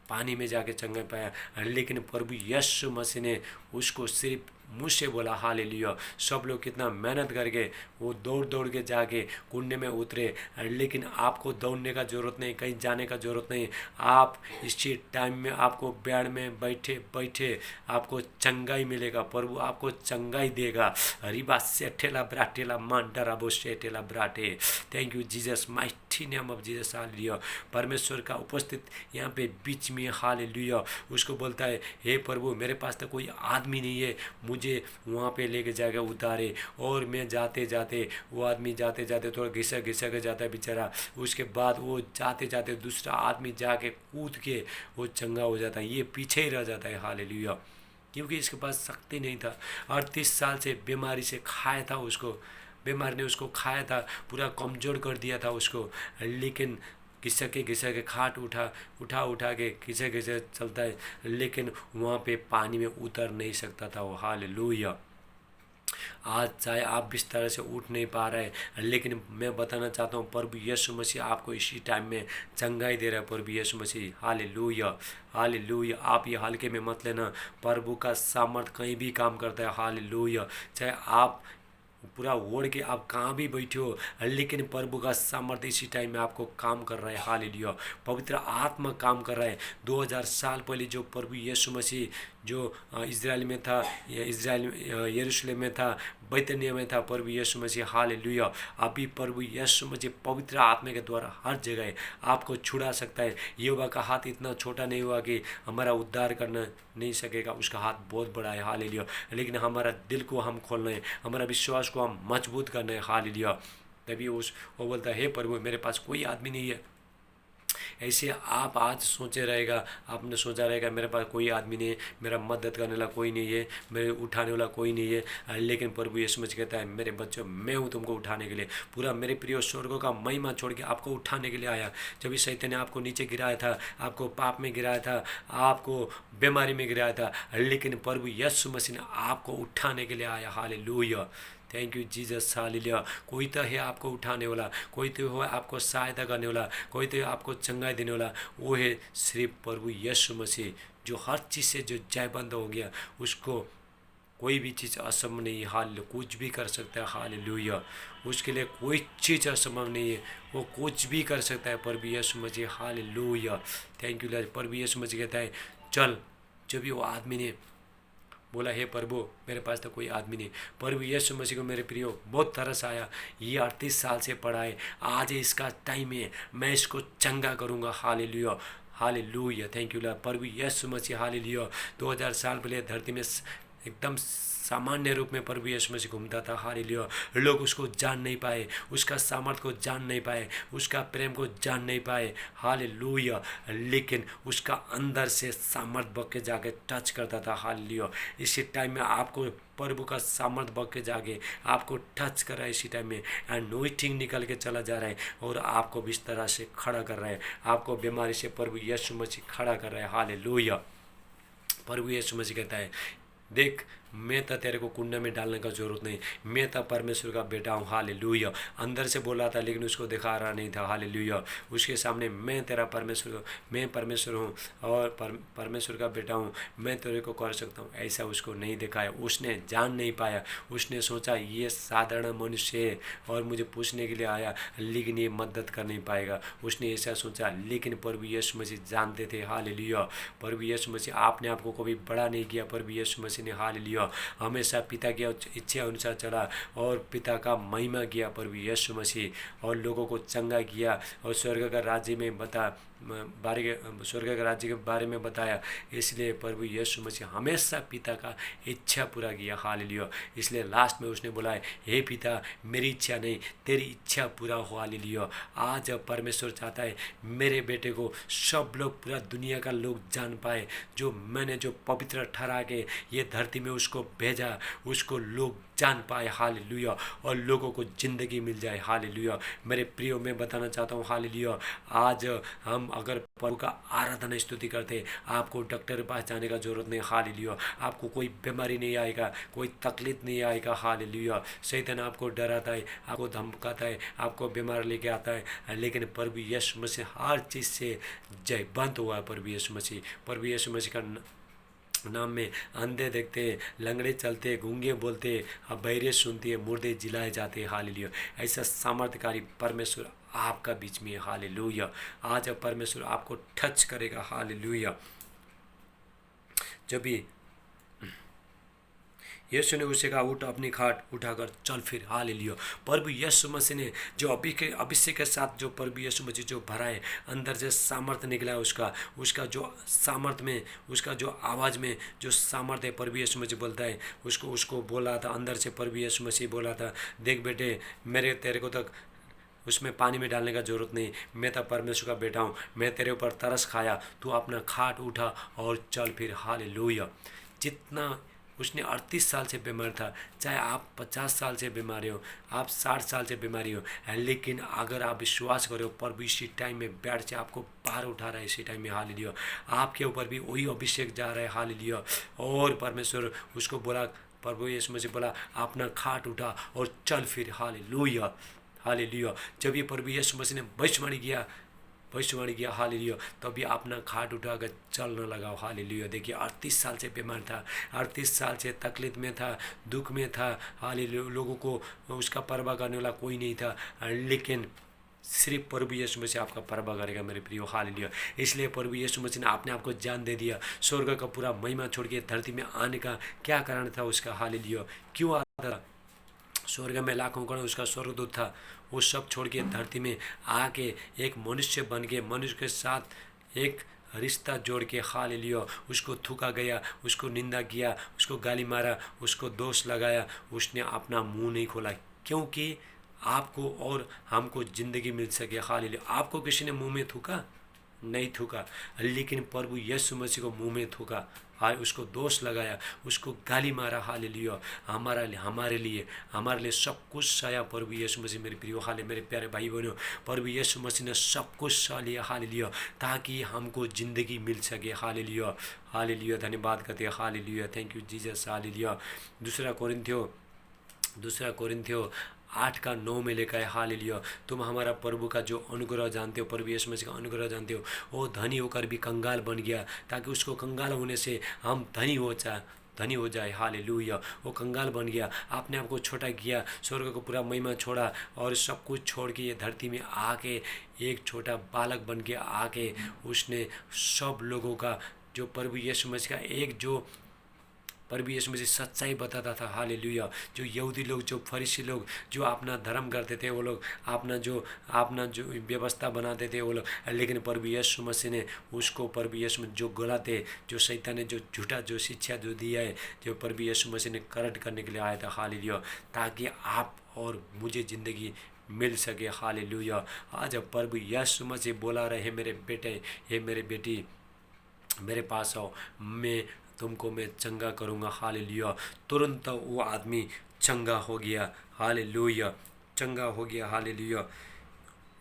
पानी में जाके चंगा पाया, लेकिन प्रभु यीशु मसीह ने उसको सिर्फ मुँह से बोला। हालेलुया। सब लोग कितना मेहनत करके वो दौड़ दौड़ के जाके कुंडे में उतरे, लेकिन आपको दौड़ने का ज़रूरत नहीं, कहीं जाने का ज़रूरत नहीं। आप इसी टाइम में आपको बेड में बैठे बैठे आपको चंगाई मिलेगा। प्रभु आपको चंगाई देगा। रिबा से ठेला ब्राटेला मान डराबो से ठेला ब्राटे। Thank you Jesus, mighty name of Jesus. Hallelujah. परमेश्वर का उपस्थित यहाँ पे बीच में। हालेलुया। उसको बोलता है, हे प्रभु, मेरे पास तो कोई आदमी नहीं है मुझे वहाँ पे लेके जाके उतारे। और मैं जाते जाते, वो आदमी जाते जाते थोड़ा घिसा के जाता है बेचारा। उसके बाद वो जाते जाते दूसरा आदमी जाके कूद के वो चंगा हो जाता है, ये पीछे ही रह जाता है। हालेलुया। क्योंकि इसके पास शक्ति नहीं था। 38 साल से बीमारी से खाया था उसको, बीमारी ने उसको खाया था, पूरा कमज़ोर कर दिया था उसको। लेकिन घिसा के खाट उठा के घिसे चलता है, लेकिन वहाँ पे पानी में उतर नहीं सकता था वो। हालेलुया। आज चाहे आप बिस्तर से उठ नहीं पा रहे, लेकिन मैं बताना चाहता हूँ प्रभु यीशु मसीह आपको इसी टाइम में चंगाई दे रहा है। प्रभु यीशु मसीह। हालेलुया। हालेलुया। आप ये हल्के में मत लेना, प्रभु का सामर्थ कहीं भी काम करता है। हालेलुया। चाहे आप पूरा ओढ़ के आप कहाँ भी बैठे हो, लेकिन प्रभु का सामर्थ्य इसी टाइम में आपको काम कर रहा है। हालेलुया। पवित्र आत्मा काम कर रहा है। 2000 साल पहले जो प्रभु यीशु मसीह जो इजराइल में था, इजराइल यरूशलेम में था, बैतनिया में था प्रभु यीशु मसीह। हालेलुया। अभी प्रभु यीशु मसीह पवित्र आत्मा के द्वारा हर जगह आपको छुड़ा सकता है। यहोवा का हाथ इतना छोटा नहीं हुआ कि हमारा उद्धार करना नहीं सकेगा, उसका हाथ बहुत बड़ा है। हालेलुया। लेकिन हमारा दिल को हम खोलना है, हमारा विश्वास को हम मजबूत करना है। हालेलुया। तभी वो बोलता है, हे प्रभु मेरे पास कोई आदमी नहीं है। ऐसे आप आज सोचे रहेगा, आपने सोचा रहेगा मेरे पास कोई आदमी नहीं है, मेरा मदद करने वाला कोई नहीं है, मेरे उठाने वाला कोई नहीं है। लेकिन प्रभु यीशु मसीह कहता है, मेरे बच्चों मैं हूँ तुमको उठाने के लिए। पूरा मेरे प्रिय स्वर्गों का महिमा छोड़ के आपको उठाने के लिए आया। जब इस शैतान ने आपको नीचे गिराया था, आपको पाप में गिराया था, आपको बीमारी में गिराया था, लेकिन प्रभु यीशु मसीह ने आपको उठाने के लिए आया। Hallelujah. Thank you Jesus. Hallelujah. कोई तो है आपको उठाने वाला, कोई तो है आपको सहायता करने वाला, कोई तो है आपको चंगाई देने वाला। वो है सिर्फ प्रभु यीशु मसीह, जो हर चीज़ से जो जयबंद हो गया, उसको कोई भी चीज़ असंभव नहीं है। हालेलुया। कुछ भी कर सकता है। हालेलुया। उसके लिए कोई चीज़ असंभव नहीं है, वो कुछ भी कर सकता है प्रभु यीशु मसीह। हालेलुया। Thank you Lord. प्रभु यीशु मसीह कहता है, चल। जब भी वो आदमी ने बोला, हे प्रभु मेरे पास तो कोई आदमी नहीं, प्रभु यीशु मसीह को मेरे प्रियो बहुत तरस आया। ये 38 साल से पड़ा है, आज इसका टाइम है, मैं इसको चंगा करूँगा। Hallelujah. Hallelujah. Thank you Lord. प्रभु यीशु मसीह। हालेलुया। 2000 साल पहले धरती में एकदम सामान्य रूप में प्रभु यीशु मसीह घूमता था। हालेलुया। लोग उसको जान नहीं पाए, उसका सामर्थ को जान नहीं पाए, उसका प्रेम को जान नहीं पाए। हालेलुया। लेकिन उसका अंदर से सामर्थ बग के जाके टच करता था। हालेलुया। इसी टाइम में आपको प्रभु का सामर्थ बग के जाके आपको टच कर रहा है। इसी टाइम में अनॉइंटिंग निकल के चला जा रहा है और आपको बिस्तर से खड़ा कर रहा है, आपको बीमारी से प्रभु यीशु मसीह खड़ा कर रहा है। हालेलुया। प्रभु यीशु मसीह कहता है, देख मैं तो तेरे को कुंडे में डालने का जरूरत नहीं, मैं तो परमेश्वर का बेटा हूँ। हालेलुया। अंदर से बोला था लेकिन उसको दिखा रहा नहीं था। हालेलुया। उसके सामने मैं तेरा परमेश्वर, मैं परमेश्वर हूँ और परमेश्वर का बेटा हूँ, मैं तेरे को कर सकता हूँ, ऐसा उसको नहीं दिखाया। उसने जान नहीं पाया, उसने सोचा ये साधारण मनुष्य है और मुझे पूछने के लिए आया, लेकिन ये मदद कर नहीं पाएगा, उसने ऐसा सोचा। लेकिन प्रभु यीशु मसीह जानते थे। हालेलुया। प्रभु यीशु मसीह आपने आपको कभी बड़ा नहीं किया। प्रभु यीशु मसीह ने हालेलुया हमेशा पिता की इच्छा अनुसार चला और पिता का महिमा किया प्रभु यीशु मसीह, और लोगों को चंगा किया और स्वर्ग का राज्य में स्वर्ग के राज्य के बारे में बताया। इसलिए प्रभु यीशु मसीह हमेशा पिता का इच्छा पूरा किया। हालेलुया। इसलिए लास्ट में उसने बोला है, हे पिता मेरी इच्छा नहीं तेरी इच्छा पूरा हो। हालेलुया। आज परमेश्वर चाहता है मेरे बेटे को सब लोग, पूरा दुनिया का लोग जान पाए, जो मैंने जो पवित्र ठहरा के ये धरती में उसको भेजा, उसको लोग जान पाए। हालेलुया। और लोगों को ज़िंदगी मिल जाए। हालेलुया। मेरे प्रियो मैं बताना चाहता हूँ, हालेलुया, आज हम अगर प्रभु का आराधना स्तुति करते, आपको डॉक्टर के पास जाने का जरूरत नहीं। हालेलुया। आपको कोई बीमारी नहीं आएगा, कोई तकलीफ नहीं आएगा। हालेलुया। शैतान आपको डराता है, आपको धमकाता है, आपको बीमार लेके आता है, लेकिन प्रभु यीशु मसीह हर चीज़ से जयबंद हुआ है। प्रभु यीशु मसीह, प्रभु यीशु मसीह का नाम में अंधे देखते, लंगड़े चलते, गूंगे बोलते, बहरे सुनती है, मुर्दे जिलाए जाते हैं। हालेलुया। ऐसा सामर्थ्यकारी परमेश्वर आपका बीच में है। हालेलुया। आज परमेश्वर आपको टच करेगा। हालेलुया। जब भी यीशु ने उसे कहा, उठ अपनी खाट उठाकर चल फिर। हालेलुया। प्रभु यीशु मसीह ने जो अभिषेक के साथ जो प्रभु यीशु मसीह जो भरा है, अंदर से सामर्थ्य निकला उसका जो सामर्थ्य में, उसका जो आवाज़ में जो सामर्थ्य है, प्रभु यीशु मसीह बोलता है, उसको बोला था अंदर से। प्रभु यीशु मसीह बोला था, देख बेटे मेरे तेरे को तक उसमें पानी में डालने का जरूरत नहीं, मैं तो परमेश्वर का बेटा हूँ, मैं तेरे ऊपर तरस खाया, तू अपना खाट उठा और चल फिर। हालेलुया। जितना उसने 38 साल से बीमार था, चाहे आप 50 साल से बीमारी हो, आप 60 साल से बीमारी हो, लेकिन अगर आप विश्वास करो प्रभु इसी टाइम में बैठ से आपको बाहर उठा रहा है। इसी टाइम में हालेलुया। आपके ऊपर भी वही अभिषेक जा रहा है। हालेलुया। और परमेश्वर उसको बोला, प्रभु यीशु मसीह बोला, अपना खाट उठा और चल फिर। हालेलुया। हालेलुया। जब ये प्रभु यीशु मसीह ने भविष्यवाणी किया, भविष्यवाणी किया, हालेलुया। तभी अपना खाट उठाकर चलने लगा, हालेलुया। देखिए 38 साल से बीमार था, 38 साल से तकलीफ में था, दुख में था, हालेलुया। लोगों को उसका परवाह करने वाला कोई नहीं था, लेकिन सिर्फ प्रभु यीशु मसीह आपका परवाह करेगा मेरे प्रियो, हालेलुया। इसलिए प्रभु यीशु मसीह ने अपने आप को जान दे दिया। स्वर्ग का पूरा महिमा छोड़ के धरती में आने का क्या कारण था उसका, हालेलुया। क्यों आता था? स्वर्ग में लाखों करोड़ उसका स्वर्गदूत था, वो सब छोड़ के धरती में आके एक मनुष्य बन के, मनुष्य के साथ एक रिश्ता जोड़ के, हालेलुया। उसको थूका गया, उसको निंदा किया, उसको गाली मारा, उसको दोष लगाया, उसने अपना मुंह नहीं खोला, क्योंकि आपको और हमको ज़िंदगी मिल सके, हालेलुया। आपको किसी ने मुंह में थूका नहीं, थूका, लेकिन प्रभु यीशु मसीह को मुंह में थूका, हाय, उसको दोष लगाया, उसको गाली मारा, हालेलुया। हमारे लिए सब कुछ सहा प्रभु यीशु मसीह, मेरे प्रियो, हाले मेरे प्यारे भाई बहनों, प्रभु यीशु मसीह ने सब कुछ सह लिया, हालेलुया, ताकि हमको ज़िंदगी मिल सके, हालेलुया, हालेलुया। धन्यवाद करते हैं, hallelujah, thank you Jesus, hallelujah. दूसरा कोरिन्थियो 8:9 में लिखा है, हालेलुया। तुम हमारा प्रभु का जो अनुग्रह जानते हो, प्रभु यीशु मसीह का अनुग्रह जानते हो, वो धनी होकर भी कंगाल बन गया, ताकि उसको कंगाल होने से हम धनी हो जाए, हालेलुया। वो कंगाल बन गया, आपने आपको छोटा किया, स्वर्ग को पूरा महिमा छोड़ा और सब कुछ छोड़ के ये धरती में आके एक छोटा बालक बन के आके उसने सब लोगों का, जो प्रभु यीशु मसीह का एक जो प्रभु यीशु मसीह सच्चाई बताता था, हालेलुया। जो यहूदी लोग, जो फरीसी लोग, जो अपना धर्म करते थे, वो लोग अपना जो व्यवस्था बनाते थे वो लोग, लेकिन प्रभु यीशु मसीह ने उसको, प्रभु यीशु मसीह जो गलत है, जो शैतान ने जो झूठा जो शिक्षा जो दिया है, जो प्रभु यीशु मसीह ने करेक्ट करने के लिए आया था, हालेलुया, ताकि आप और मुझे ज़िंदगी मिल सके, हालेलुया। आज प्रभु यीशु मसीह बोला रहे, मेरे बेटे, हे मेरे बेटी, मेरे पास आओ, मैं चंगा करूँगा, हालेलुया। तुरंत वो आदमी चंगा हो गया, हालेलुया, चंगा हो गया, हालेलुया।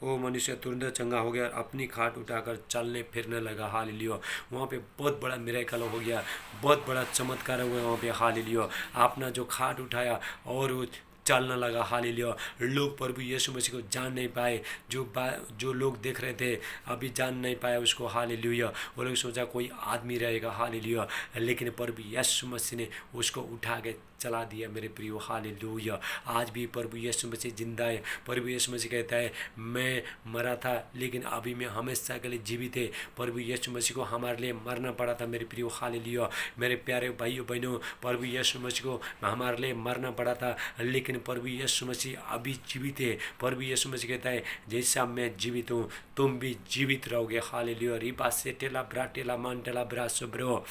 वो मनुष्य तुरंत चंगा हो गया, अपनी खाट उठाकर चलने फिरने लगा, हालेलुया। वहाँ पे बहुत बड़ा मिरेकल हो गया, बहुत बड़ा चमत्कार हुआ वहाँ पे, हालेलुया। अपना जो खाट उठाया और वो चलने लगा, हालेलुया। लोग प्रभु यीशु मसीह को जान नहीं पाए, जो लोग देख रहे थे अभी जान नहीं पाए उसको, हालेलुया। वो लोग सोचा कोई आदमी रहेगा, हालेलुया, लेकिन प्रभु यीशु मसीह ने उसको उठा के चला दिया, मेरे प्रियो, हालेलुया। आज भी प्रभु यीशु मसीह जिंदा है। प्रभु यीशु मसीह कहता है, मैं मरा था लेकिन अभी मैं हमेशा के लिए जीवित है। प्रभु यीशु मसीह को हमारे लिए मरना पड़ा था, मेरे प्रियो, हालेलुया। मेरे प्यारे भाइयों बहनों, प्रभु यीशु मसीह को हमारे लिए मरना पड़ा था, लेकिन प्रभु यीशु मसीह अभी जीवित है। प्रभु यीशु मसीह कहता है, जैसा मैं जीवित हूँ तुम भी जीवित रहोगे, हालेलुया। रिबा सेटेला ब्राटेला मांटेला ब्रासोब्रो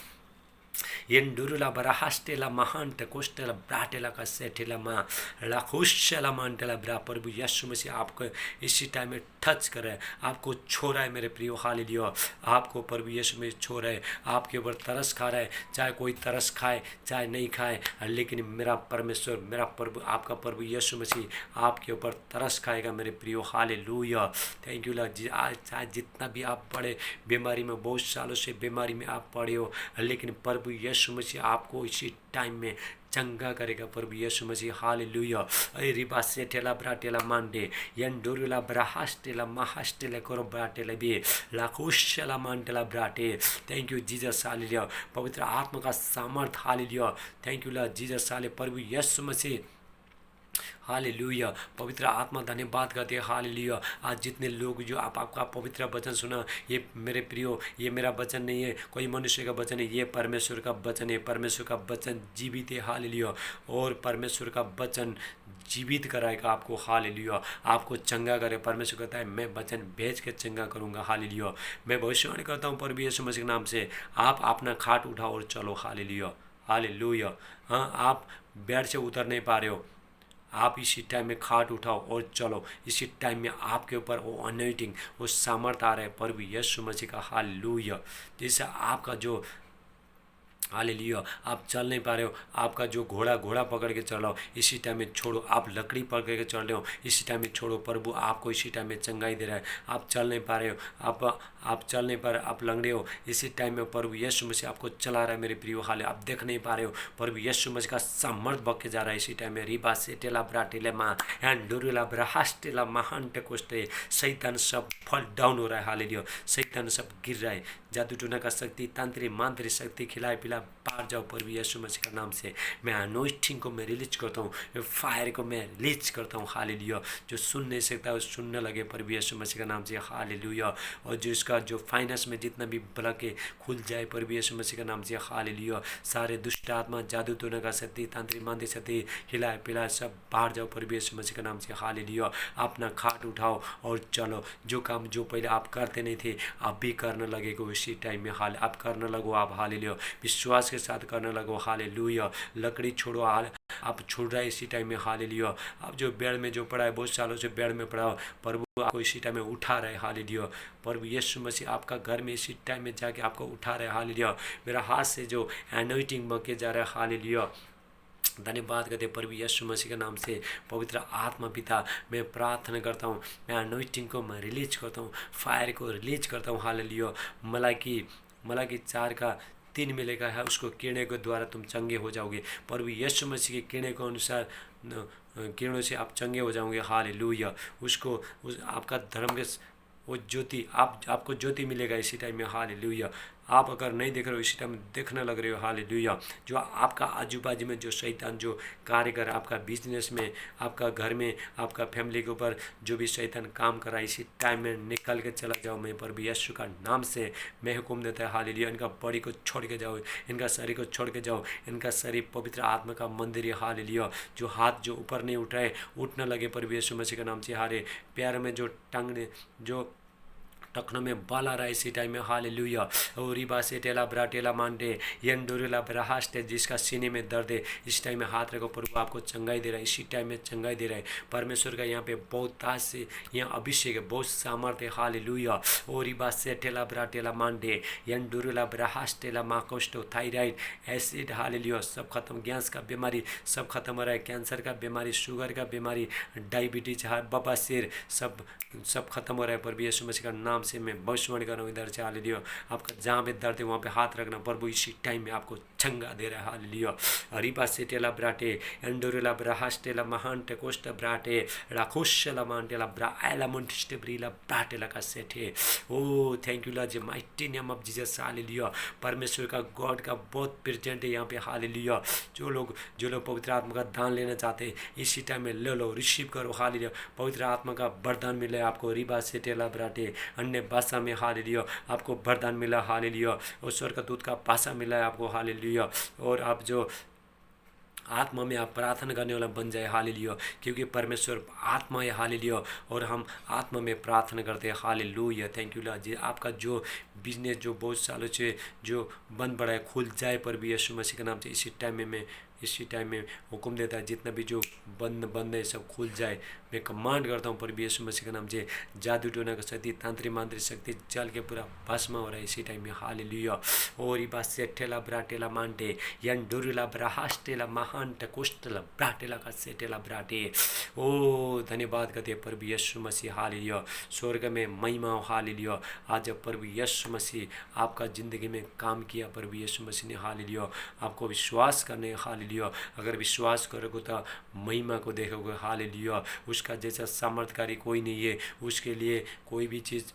Yendurula barahastela mahanta kostela bratela का सेठेला माँ लाखुशला मांटेला ब्रा। प्रभु यीशु मसीह आपको इसी टाइम में टच कर रहा है, आपको छो रहा है, मेरे प्रियो, हालेलुया। आपको प्रभु यीशु मसीह छो रहा है, आपके ऊपर तरस खा रहा है, चाहे कोई तरस खाए चाहे नहीं खाए, लेकिन मेरा परमेश्वर, मेरा प्रभु, आपका प्रभु यीशु मसीह आपके ऊपर तरस खाएगा, मेरे प्रियो, हालेलुया। Thank you Lord. आज चाहे जितना भी आप पड़े बीमारी में, बहुत सालों से बीमारी में आप पड़े हो, लेकिन प्रभु यीशु मसीह आपको इसी टाइम में चंगा करेगा, प्रभु यीशु मसीह, हालेलुया। अरे रिबा सेटेला ब्राटेला मांडे यंडोरुला ब्राहास्टेला महास्टेला करो ब्राटेला बे लाखुशला मांटेला ब्राटे। Thank you Jesus, hallelujah. पवित्र आत्मा का सामर्थ, hallelujah. Thank you Lord Jesus, हाले प्रभु यीशु मसीह, हालेलुया। पवित्र आत्मा धन्यवाद करते हैं, हालेलुया। आज जितने लोग जो आपका पवित्र वचन सुना, ये मेरे प्रियो, ये मेरा वचन नहीं है, कोई मनुष्य का वचन है, ये परमेश्वर का वचन है। परमेश्वर का वचन जीवित है, हालेलुया, और परमेश्वर का वचन जीवित कराएगा आपको, हालेलुया। आपको चंगा करे। परमेश्वर कहता है, मैं वचन भेज के चंगा करूँगा, हालेलुया। मैं भविष्यवाणी करता हूँ प्रभु यीशु मसीह के नाम से, आप अपना खाट उठाओ और चलो, हालेलुया, हालेलुया। हाँ, आप बेड से उतर नहीं पा रहे हो, आप इसी टाइम में खाट उठाओ और चलो। इसी टाइम में आपके ऊपर वो अनॉइंटिंग, वो सामर्थ आ रहा है प्रभु यीशु मसीह का, हालेलुया। जैसे आपका जो हालेलुया। आप चल नहीं पा रहे हो, आपका जो घोड़ा घोड़ा पकड़ के चल रहा हो इसी टाइम में छोड़ो। आप लकड़ी पकड़ के चल रहे हो इसी टाइम में छोड़ो। प्रभु आपको इसी टाइम में चंगाई दे रहा है। आप चल नहीं पा रहे हो, आप चल नहीं पा रहे, आप लंगड़े हो, इसी टाइम में प्रभु यीशु मसीह आपको चला रहा है मेरे प्रियो। हाले आप देख नहीं पा रहे हो, प्रभु यीशु मसीह का सामर्थ बक के जा रहा है इसी टाइम में। रिबा से टेला ब्रा टेले मा एंड डोरेला ब्राहास टेला महान टेकोस्टे। शैतान सब फॉल डाउन हो रहा है। हालेलुया। शैतान सब गिर रहा है। जादू टोना का शक्ति, तांत्रिक मांत्रिक शक्ति खिलाए पिला पार जाओ प्रभु यीशु मसीह का नाम से। मैं अनोइंटिंग को मैं रिलीज करता हूँ, फायर को मैं रिलीज करता हूँ। हालेलुया। जो सुन नहीं सकता वो सुनने लगे प्रभु यीशु मसीह का नाम से। हालेलुया। और जो इसका जो फाइनेंस में जितना भी ब्लॉके खुल जाए प्रभु यीशु मसीह का नाम से। हालेलुया। सारे दुष्ट आत्मा, जादू टोना का शक्ति, तांत्रिक मांत्रिक शक्ति हिलाए पिलाए सब बाहर जाओ प्रभु यीशु मसीह का नाम से। हालेलुया। अपना खाट उठाओ और चलो। जो काम जो पहले आप करते नहीं थे आप भी करने लगेगो इसी टाइम में। हाल आप करने लगो आप। हालेलुया। विश्वास के साथ करने लगो। हालेलुया। लकड़ी छोड़ो। हाल आप छोड़ रहा है इसी टाइम में। हालेलुया। आप जो बेड में जो पड़ा है, बहुत सालों से बेड में पड़ा हो, प्रभु आपको इसी टाइम में उठा रहा है। हालेलुया। प्रभु यीशु मसीह आपका घर में इसी टाइम में जाके आपको उठा रहा है। हालेलुया। मेरा हाथ से जो एनोइंटिंग बके जा रहा है। हालेलुया। धन्यवाद करते प्रभु यीशु मसीह के नाम से। पवित्र आत्मा पिता मैं प्रार्थना करता हूँ, मैं अनॉइंटिंग को मैं रिलीज करता हूँ, फायर को रिलीज करता हूँ। हालेलुया। मलाकी 4:3 में लिखा है उसको किरणे के द्वारा तुम चंगे हो जाओगे। प्रभु यीशु मसीह के किरणे के अनुसार किरणों से आप चंगे हो जाओगे। हालेलुया। उसको आपका धर्म के वो ज्योति आपको ज्योति मिलेगा इसी टाइम में। हालेलुया। आप अगर नहीं देख रहे हो इसी टाइम देखने लग रहे हो। हालेलुया। जो आपका आजू बाजू में जो शैतान जो कार्य कर, आपका बिजनेस में, आपका घर में, आपका फैमिली के ऊपर जो भी शैतान काम कर रहा है इसी टाइम में निकल के चला जाओ। मैं प्रभु यीशु का नाम से मैं हुक्म देता है। हालेलुया। इनका बॉडी को छोड़ के जाओ, इनका शरीर को छोड़ के जाओ। इनका शरीर पवित्र आत्मा का मंदिर है। हालेलुया। जो हाथ जो ऊपर नहीं उठ रहे उठने लगे प्रभु यीशु मसीह के नाम से। हारे पैर में जो टंग जो टखनों में बाल आ रहा है इसी टाइम में। हालेलुया। और रिबा से टेला ब्राटेला मांडे यंडोरेला ब्राहास्टे, जिसका सीने में दर्द है इस टाइम में हाथ रखो। प्रभु आपको चंगाई दे रहा है इसी टाइम में, चंगाई दे रहा है। परमेश्वर का यहाँ पे बहुत ताज से यहाँ अभिषेक है, बहुत सामर्थ्य है। हालेलुया। और रिबा से टेला ब्राटेला मांडे यंडोरेला ब्राहास्टेला माकोस्टो थायराइड एसिड। हालेलुया। सब खत्म, गैस का बीमारी सब खत्म हो रहा है, कैंसर का बीमारी, शुगर का बीमारी, डायबिटीज, बवासीर सब खत्म हो रहा है। प्रभु यीशु मसीह का नाम से मैं भविष्यवाणी कर रहा हूँ इधर से। हालेलुया। आपका जहाँ पे दर्द है वहाँ पे हाथ रखना। प्रभु इसी टाइम में आपको चंगा दे रहा है। हालेलुया। रिबा से टेला ब्राटे एंडोरेला ब्राहास्टेला महान टेकोस्ट ब्राटे राखोशला मांटेला ब्रा एला मुंटिस्टे ब्रीला ब्राटेला का सेठे। Oh thank you Lord, mighty name of Jesus. Hallelujah. परमेश्वर का गॉड का बहुत प्रेजेंट है यहाँ पे। हालेलुया। जो लोग पवित्र आत्मा का दान लेना चाहते हैं इसी टाइम में ले लो, रिसीव करो। हालेलुया। पवित्र आत्मा का वरदान मिले आपको। रिबा से टेला ब्राटे अन्य भाषा में। हालेलुया। आपको वरदान मिला। हालेलुया। और स्वर्ग का दूत का भाषा मिला है आपको। हालेलुया। और आप जो आत्मा में आप प्रार्थना करने वाला बन जाए। हालेलुया। क्योंकि परमेश्वर आत्मा है। हालेलुया। और हम आत्मा में प्रार्थना करते हैं। हालेलुया। थैंक यू लॉर्ड जी। आपका जो बिजनेस जो बहुत सालों से जो बंद पड़ा है खुल जाए प्रभु यीशु मसीह के नाम से। इसी टाइम में हुक्म देता है जितना भी जो बंद है सब खुल जाए। मैं कमांड करता हूँ प्रभु यीशु मसीह के नाम से। जादू टोना का शक्ति, तांत्रिक मांत्रिक शक्ति जल के पूरा भस्म हो रहा है इसी टाइम में। हालेलुया। और ये बात सेठेला ब्राटेला मांटे यंडोरेला ब्राहास्टेला महान टकोस्टला ब्राटेला का सेठेला ब्राटे। ओ धन्यवाद करते प्रभु यीशु मसीह। हालेलुया। स्वर्ग में महिमा। हालेलुया। आज प्रभु यीशु मसीह आपका ज़िंदगी में काम किया प्रभु यीशु मसीह ने। हालेलुया। आपको विश्वास करने। हालेलुया। अगर विश्वास करोगे तो महिमा को देखोगे। हालेलुया। उसका जैसा सामर्थ्यकारी कोई नहीं है, उसके लिए कोई भी चीज़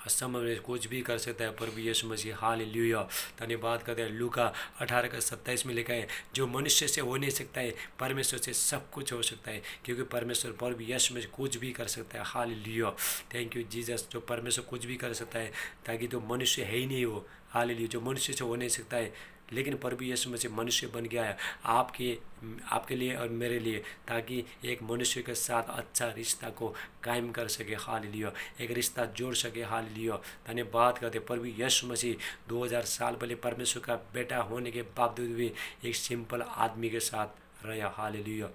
असंभव में कुछ भी कर सकता है प्रभु यीशु मसीह। हालेलुया। धन्यवाद करते हैं। लूका 18:27 में लिखा है जो मनुष्य से हो नहीं सकता है परमेश्वर से सब कुछ हो सकता है, क्योंकि परमेश्वर प्रभु यीशु मसीह कुछ भी कर सकता है। हालेलुया। Thank you Jesus. जो परमेश्वर कुछ भी कर सकता है, ताकि तो मनुष्य है ही नहीं हो। हालेलुया। जो मनुष्य से हो नहीं सकता है, लेकिन प्रभु यीशु मसीह मनुष्य बन गया है आपके लिए और मेरे लिए, ताकि एक मनुष्य के साथ अच्छा रिश्ता को कायम कर सके। हालेलुया। एक रिश्ता जोड़ सके। हालेलुया। धन्यवाद करते प्रभु यीशु मसीह 2000 साल पहले परमेश्वर का बेटा होने के बावजूद भी एक सिंपल आदमी के साथ रहा। हालेलुया।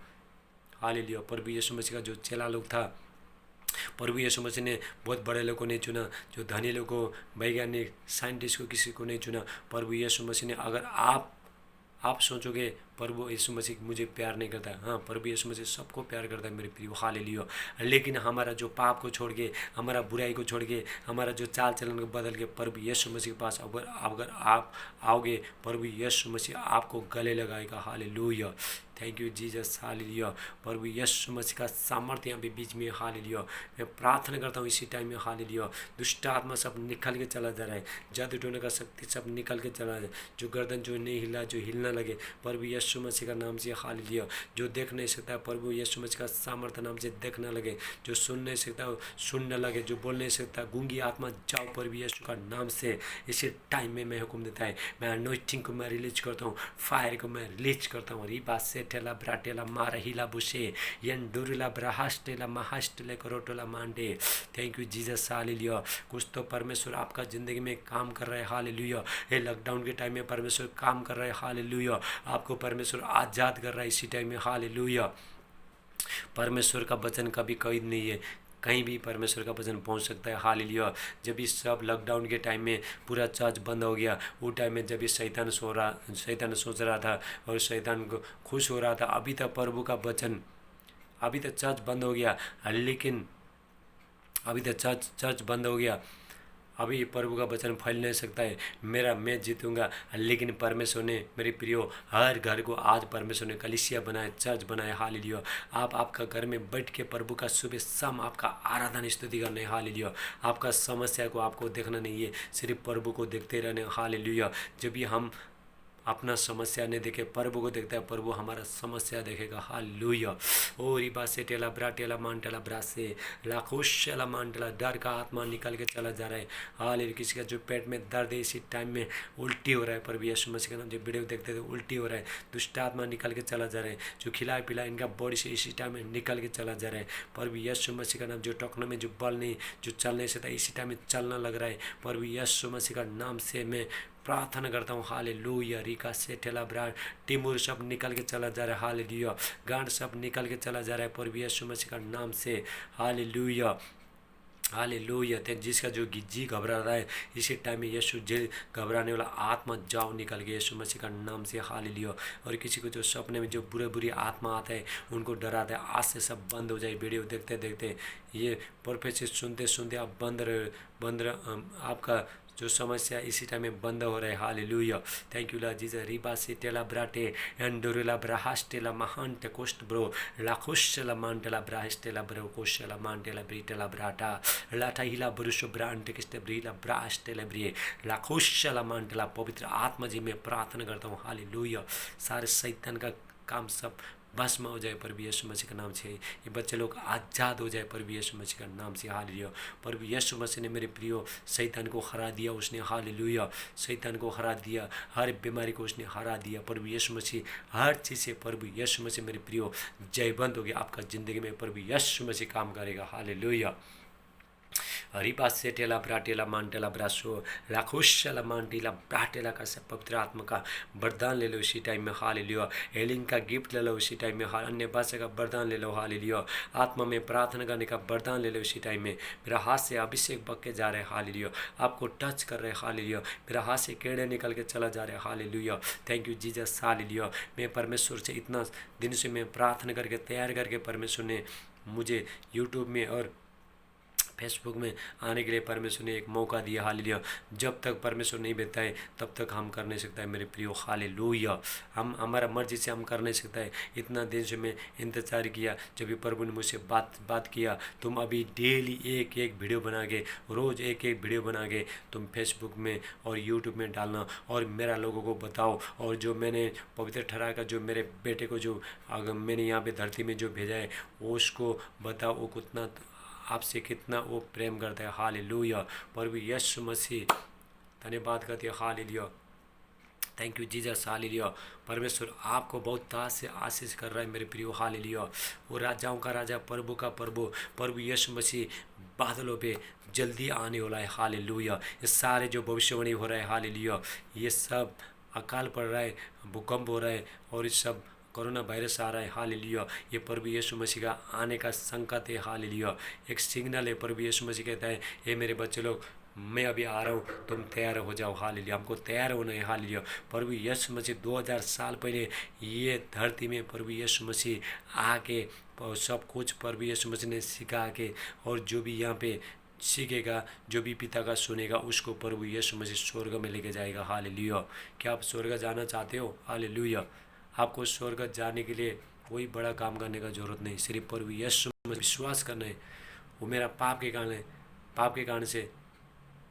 हालेलुया। प्रभु यीशु मसीह का जो चेला लोग था प्रभु यीशु मसीह ने बहुत बड़े लोगों को नहीं चुना, जो धनी लोगों को, वैज्ञानिक, साइंटिस्ट को, किसी को नहीं चुना। प्रभु यीशु मसीह ने, अगर आप सोचोगे प्रभु यीशु मसीह मुझे प्यार नहीं करता है, हाँ, प्रभु यीशु मसीह सबको प्यार करता है मेरे प्रिय, हालेलुया। लेकिन हमारा जो पाप को छोड़ के, हमारा बुराई को छोड़ के, हमारा जो चाल चलन को बदल के प्रभु यीशु मसीह के पास अगर आप आओगे, प्रभु यीशु मसीह आपको गले लगाएगा, hallelujah. Thank you Jesus, hallelujah. प्रभु यीशु मसीह का सामर्थ्य यहाँ पे बीच में, हालेलुया। मैं प्रार्थना करता हूँ इसी टाइम में, हालेलुया। दुष्ट आत्मा सब निकल के चला जा रहा है, जादू टोने का शक्ति सब निकल के चला जाए, जो गर्दन जो नहीं हिला, जो हिलना लगे प्रभु यीशु मसीह का नाम से, हालेलुया। जो देख नहीं सकता प्रभु यीशु मसीह का सामर्थ्य नाम से देखने लगे, जो सुन नहीं सकता सुनने लगे, जो बोल नहीं सकता गूंगी आत्मा जाओ प्रभु यीशु का नाम से। इसी टाइम में मैं हुक्म देता है, मैं अनॉइंटिंग को मैं रिलीज करता हूँ, फायर को मैं रिलीज करता हूँ। रिबा से टेला ब्राटेला मारा हिला बुशे यंडुरिला ब्राहास्टेला महास्टेले करोटोला मांडे। Thank you Jesus, hallelujah. कुछ तो परमेश्वर आपका ज़िंदगी में काम कर रहा है, हालेलुया। ये लॉकडाउन के टाइम में परमेश्वर काम कर रहा है, हालेलुया। आपको परमेश्वर आज़ाद कर रहा है इसी टाइम में, हालेलुया। परमेश्वर का वचन कभी कैद नहीं है, कहीं भी परमेश्वर का वचन पहुंच सकता है, हालेलुया। जब इस सब लॉकडाउन के टाइम में पूरा चर्च बंद हो गया, वो टाइम में जब इस शैतान सोच रहा था और शैतान को खुश हो रहा था, अभी तक प्रभु का वचन, अभी तक चर्च बंद हो गया, लेकिन अभी तक चर्च बंद हो गया, अभी प्रभु का वचन फैल नहीं सकता है। मैं जीतूंगा, लेकिन परमेश्वर ने मेरे प्रियो हर घर को आज परमेश्वर ने कलीसिया बनाया, चर्च बनाया, हालेलुया। आप आपका घर में बैठ के प्रभु का सुबह शाम आपका आराधना स्तुति करना है, हालेलुया। आपका समस्या को आपको देखना नहीं है, सिर्फ प्रभु को देखते रहने, हालेलुया। जब भी हम अपना समस्या नहीं देखे, प्रभु को देखता है, प्रभु हमारा समस्या देखेगा, हालेलुया। ओ रिबा से टेला ब्रा टेला मान टेला ब्रा से लाखोशला मान टेला, डर का आत्मा निकल के चला जा रहा है, हालेलुया। किसी का जो पेट में दर्द है, इसी टाइम में उल्टी हो रहा है, प्रभु यीशु मसीह का नाम, जो वीडियो देखते थे उल्टी हो रहा है, दुष्ट आत्मा निकल के चला जा रहा है, जो खिलाए पिलाए इनका बॉडी से इसी टाइम में निकल के चला जा रहा है, प्रभु यीशु मसीह का नाम। जो टखनों में जो बल नहीं, जो चल नहीं सकता, इसी टाइम में चलना लग रहा है, प्रभु यीशु मसीह का नाम से मैं प्रार्थना करता हूँ, हालेलुया। रिका से ठेला ब्रा टिमुर सब निकल के चला जा रहा है, हालेलुया। गांड सब निकल के चला जा रहा है प्रभु यीशु मसीह का नाम से, हालेलुया, हालेलुया। जिसका जो जी घबरा रहा है, इसी टाइम में यीशु जे घबराने वाला आत्मा जाओ निकल के यीशु मसीह का नाम से, हालेलुया। और किसी को जो सपने में जो बुरी आत्मा आता है, उनको डराता है, आज से सब बंद हो जाए। वीडियो देखते देखते ये प्रोफेसर सुनते सुनते आप आपका जो समस्या इसी टाइम में बंद हो रहा है, hallelujah. Thank you Lord Jesus. Riba से टेला ब्राटे एंडोरेला ब्राहास्टेला महांट कोस्ट ब्रो लाखोशला मांटेला ब्राहास्टेला ब्रो कोशला मांटेला ब्रीटेला ब्राटा लाठा हिला ब्रुशो ब्रांट किस्ते ब्रीला ब्राहास्टेला ब्रिए लाखोशला मांटेला। पवित्र आत्मा जी मैं प्रार्थना करता हूँ, हालेलुया। सारे शैतान का काम सब भस्म हो जाए प्रभु यीशु मसीह का नाम से, ये बच्चे लोग आज़ाद हो जाए प्रभु यीशु मसीह का नाम से, हालेलुया। प्रभु यीशु मसीह ने मेरे प्रियो शैतान को हरा दिया, उसने, हालेलुया। शैतान को हरा दिया, हर बीमारी को उसने हरा दिया प्रभु यीशु मसीह, हर चीज़ से प्रभु यीशु मसीह मेरे प्रियो जयवंत हो गया। आपका ज़िंदगी में प्रभु यीशु मसीह काम करेगा, हालेलुया। रिबा से टेला ब्राटेला मांटेला ब्रासो लाखोशला मांटेला ब्राटेला का से पवित्र आत्मा का वरदान ले लो इसी टाइम में, हालेलुया। हेलिंग का गिफ्ट ले लो इसी टाइम में, अन्य भाषा का वरदान ले लो, हालेलुया। आत्मा में प्रार्थना करने का वरदान ले लो इसी टाइम में। मेरा हाथ से अभिषेक बक के जा रहे हैं, हालेलुया। आपको टच कर रहे हैं, हालेलुया। मेरा हाथ से कीड़े निकल के चला जा रहे हैं, hallelujah. Thank you Jesus, hallelujah. मैं परमेश्वर से इतना दिन से मैं प्रार्थना करके तैयार करके परमेश्वर ने मुझे यूट्यूब में और फेसबुक में आने के लिए परमेश्वर ने एक मौका दिया, हालेलुया। जब तक परमेश्वर नहीं भेजता है तब तक हम कर नहीं सकता है मेरे प्रियो, हालेलुया। हम हमारा मर्जी से हम कर नहीं सकता है। इतना दिन से मैं इंतज़ार किया, जब भी प्रभु ने मुझसे बात किया, तुम अभी डेली एक एक वीडियो बना के, रोज़ एक एक वीडियो बना के तुम फेसबुक में और यूट्यूब में डालना और मेरा लोगों को बताओ। और जो मैंने पवित्र ठहरा का जो मेरे बेटे को जो अगर मैंने यहाँ पे धरती में जो भेजा है वो उसको बताओ, वो कितना आपसे कितना वो प्रेम करता है, हालेलुया। प्रभु यीशु मसीह धन्यवाद करते हैं, hallelujah. Thank you Jesus, hallelujah. परमेश्वर आपको बहुत ताज से आशीष कर रहा है मेरे प्रियो, हालेलुया। वो राजाओं का राजा, प्रभु का प्रभु, प्रभु यीशु मसीह बादलों पे जल्दी आने वाला है, हालेलुया। ये सारे जो भविष्यवाणी हो रहा है, हालेलुया, ये सब अकाल पड़ रहा है, भूकंप हो रहा है और इस सब कोरोना वायरस आ रहा है, हालेलुया, ये प्रभु यीशु मसीह का आने का संकेत है, हालेलुया, एक सिग्नल है। प्रभु यीशु मसीह कहता है, ये मेरे बच्चे लोग, मैं अभी आ रहा हूँ, तुम तैयार हो जाओ, हालेलुया, हमको तैयार होना है, हालेलुया। प्रभु यीशु मसीह 2000 साल पहले ये धरती में प्रभु यीशु मसीह आके और सब कुछ प्रभु यीशु मसीह ने सिखा के, और जो भी यहाँ पे सीखेगा, जो भी पिता का सुनेगा, उसको प्रभु यीशु मसीह स्वर्ग में लेके जाएगा, हालेलुया। क्या आप स्वर्ग जाना चाहते हो? हालेलुया। आपको स्वर्ग जाने के लिए कोई बड़ा काम करने का जरूरत नहीं, सिर्फ प्रभु यीशु में विश्वास करना है। वो मेरा पाप के कारण है, पाप के कारण से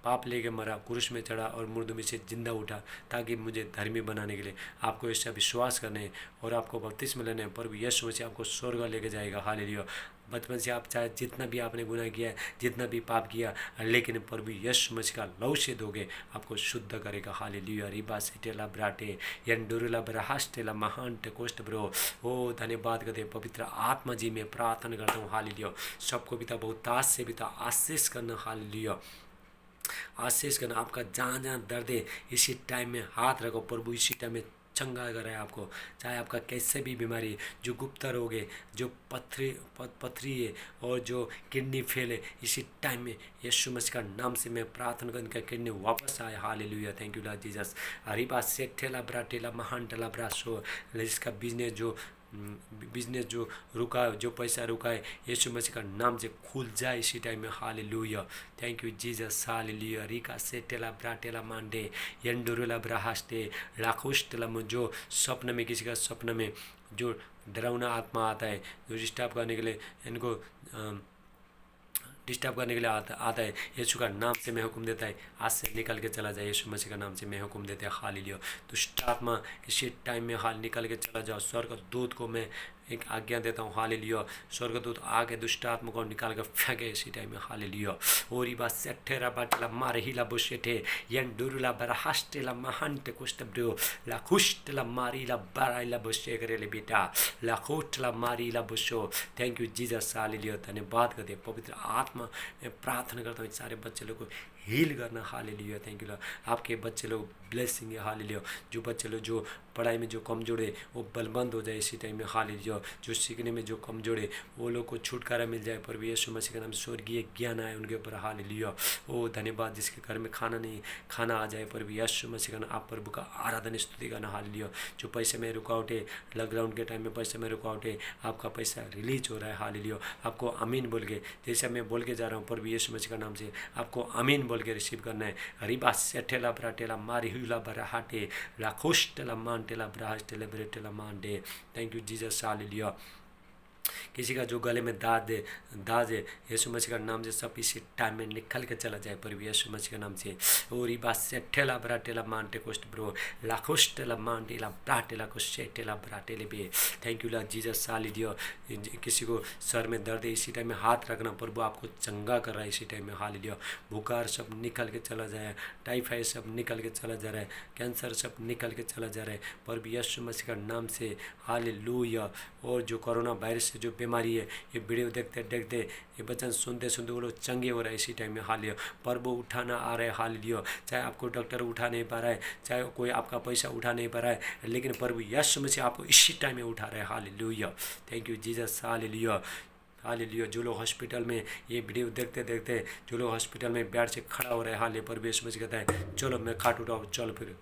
पाप लेके मरा, क्रूस में चढ़ा और मुर्दों में से जिंदा उठा, ताकि मुझे धर्मी बनाने के लिए आपको इससे विश्वास करने है और आपको बपतिस्मा लेना है। प्रभु यीशु मसीह आपको स्वर्ग लेके जाएगा, हालेलुया। बचपन से आप चाहे जितना भी आपने गुनाह किया है, जितना भी पाप किया, लेकिन प्रभु यीशु मसीह का लहू से दोगे, आपको शुद्ध करेगा, हालेलुया। रिबा सेटेला ब्राटे यंडुरुला ब्रहास्टेला महान टेकोस्ट ब्रो। ओ धन्यवाद करते पवित्र आत्मा जी, मैं प्रार्थना करता हूँ, हालेलुया। सबको पिता बहुत आस से पिता आशीष करना, हालेलुया, आशीष करना। आपका जहाँ जहाँ दर्द है, इसी टाइम में हाथ रखो, प्रभु इसी टाइम में चंगा कर रहा है आपको। चाहे आपका कैसे भी बीमारी, जो गुप्त रोग है, जो पथरी है, और जो किडनी फेल है, इसी टाइम में यीशु मसीह का नाम से मैं प्रार्थना कर, इनका किडनी वापस आए, hallelujah. Thank you Lord Jesus. अरिबा सेठेला ब्राटेला महान टला ब्रासो, जिसका बिजनेस जो रुका, जो पैसा रुका है, यीशु मसीह का नाम से खुल जाए इसी टाइम में, hallelujah. Thank you Jesus, hallelujah. रिका सेटेला ब्राटेला मांडे यंडुरुला ब्राहास्टे लाखोस्टेला, जो सपन में, किसी का सपन में जो डरावना आत्मा आता है, जो डिस्टर्ब करने के लिए, इनको डिस्टर्ब करने के लिए आता है, यीशु का नाम से मैं हुक्म देता है, आज से निकल के चला जाए, यीशु मसीह का नाम से मैं हुक्म देता है, हालेलुया। दुष्ट आत्मा इसी टाइम में हाल निकल के चला जाओ। स्वर्ग दूत को मैं एक आज्ञा देता हूँ, हालेलुया। स्वर्गदूत आके दुष्ट आत्मा को निकाल कर फेंके इसी टाइम में, हालेलुया। ओरी बा सेठेरा बाटला मारहिला बुशेठे यंडुरुला बरहास्टेला महांटे कुष्टब्रो ला खुष्टला मारीला बराइला बुशे करेले बेटा ला खोटला मारीला बुशो। Thank you Jesus, hallelujah. धन्यवाद करते पवित्र आत्मा, मैं प्रार्थना करता हूँ सारे बच्चे लोग को हील करना, हालेलुया। Thank you Lord. आपके बच्चे लोग ब्लेसिंग है, हालेलुया। जो बच्चे लोग जो पढ़ाई में जो कमजोर है, वो बलबंद हो जाए इसी टाइम में, हालेलुया। जो सीखने में जो कमजोर है, वो लोग को छुटकारा मिल जाए, पर यीशु मसीह का नाम स्वर्गीय ज्ञान आए उनके ऊपर, हालेलुया। ओ धन्यवाद। जिसके घर में खाना नहीं, खाना आ जाए, पर यीशु मसीह का नाम, आप प्रभु का आराधना स्तुति करना, हालेलुया। जो पैसे में रुकावट है, लॉकडाउन के टाइम में पैसे में रुकावट है, आपका पैसा रिलीज हो रहा है, हालेलुया। आपको अमीन बोल के, जैसे मैं बोल के जा रहा हूँ प्रभु यीशु मसीह का नाम से, आपको अमीन बोल के रिसीव करना है। रिबा सेठेला ब्राटेला मारी हुला बराहाटे ला खुष्टला मानटेला ब्राहस्टेला ब्रेटेला मांडे। Thank you Jesus, hallelujah. किसी का जो गले में दाद है, यीशु मसीह का नाम से सब इसी टाइम में निकल के चला जाए, पर यीशु मसीह के नाम से। और ये बात से ठेला ब्राटेला मानटे कोस्ट ब्रो लाखोस्टेला मानटेला ब्राटेला को सेटेला ब्राटेले बे। Thank you Lord Jesus, hallelujah. किसी को सर में दर्द है, इसी टाइम में हाथ रखना, प्रभु आपको चंगा कर रहा है इसी टाइम में, हालेलुया। बुखार सब निकल के चला जाए, टाइफाइड सब निकल के चला जा रहा है, कैंसर सब निकल के चला जा रहा है, पर यीशु मसीह का नाम से, हालेलुया। और जो कोरोना वायरस से जो बीमारी है, ये वीडियो देखते देखते, ये वचन सुनते सुनते वो लोग चंगे हो रहे हैं इसी टाइम में, हालेलुया। प्रभु उठाना आ रहा है, हालेलुया। चाहे आपको डॉक्टर उठा नहीं पा रहा है, चाहे कोई आपका पैसा उठा नहीं पा रहा है, लेकिन प्रभु यीशु मसीह आपको इसी टाइम में उठा रहा है, hallelujah. Thank you Jesus, hallelujah, hallelujah. जो लोग हॉस्पिटल में ये वीडियो देखते देखते, जो लोग हॉस्पिटल में बेड से खड़ा हो रहे हैं, हालेलुया, प्रभु यीशु मसीह कहता है, चलो मैं खाट उठाओ, चलो फिर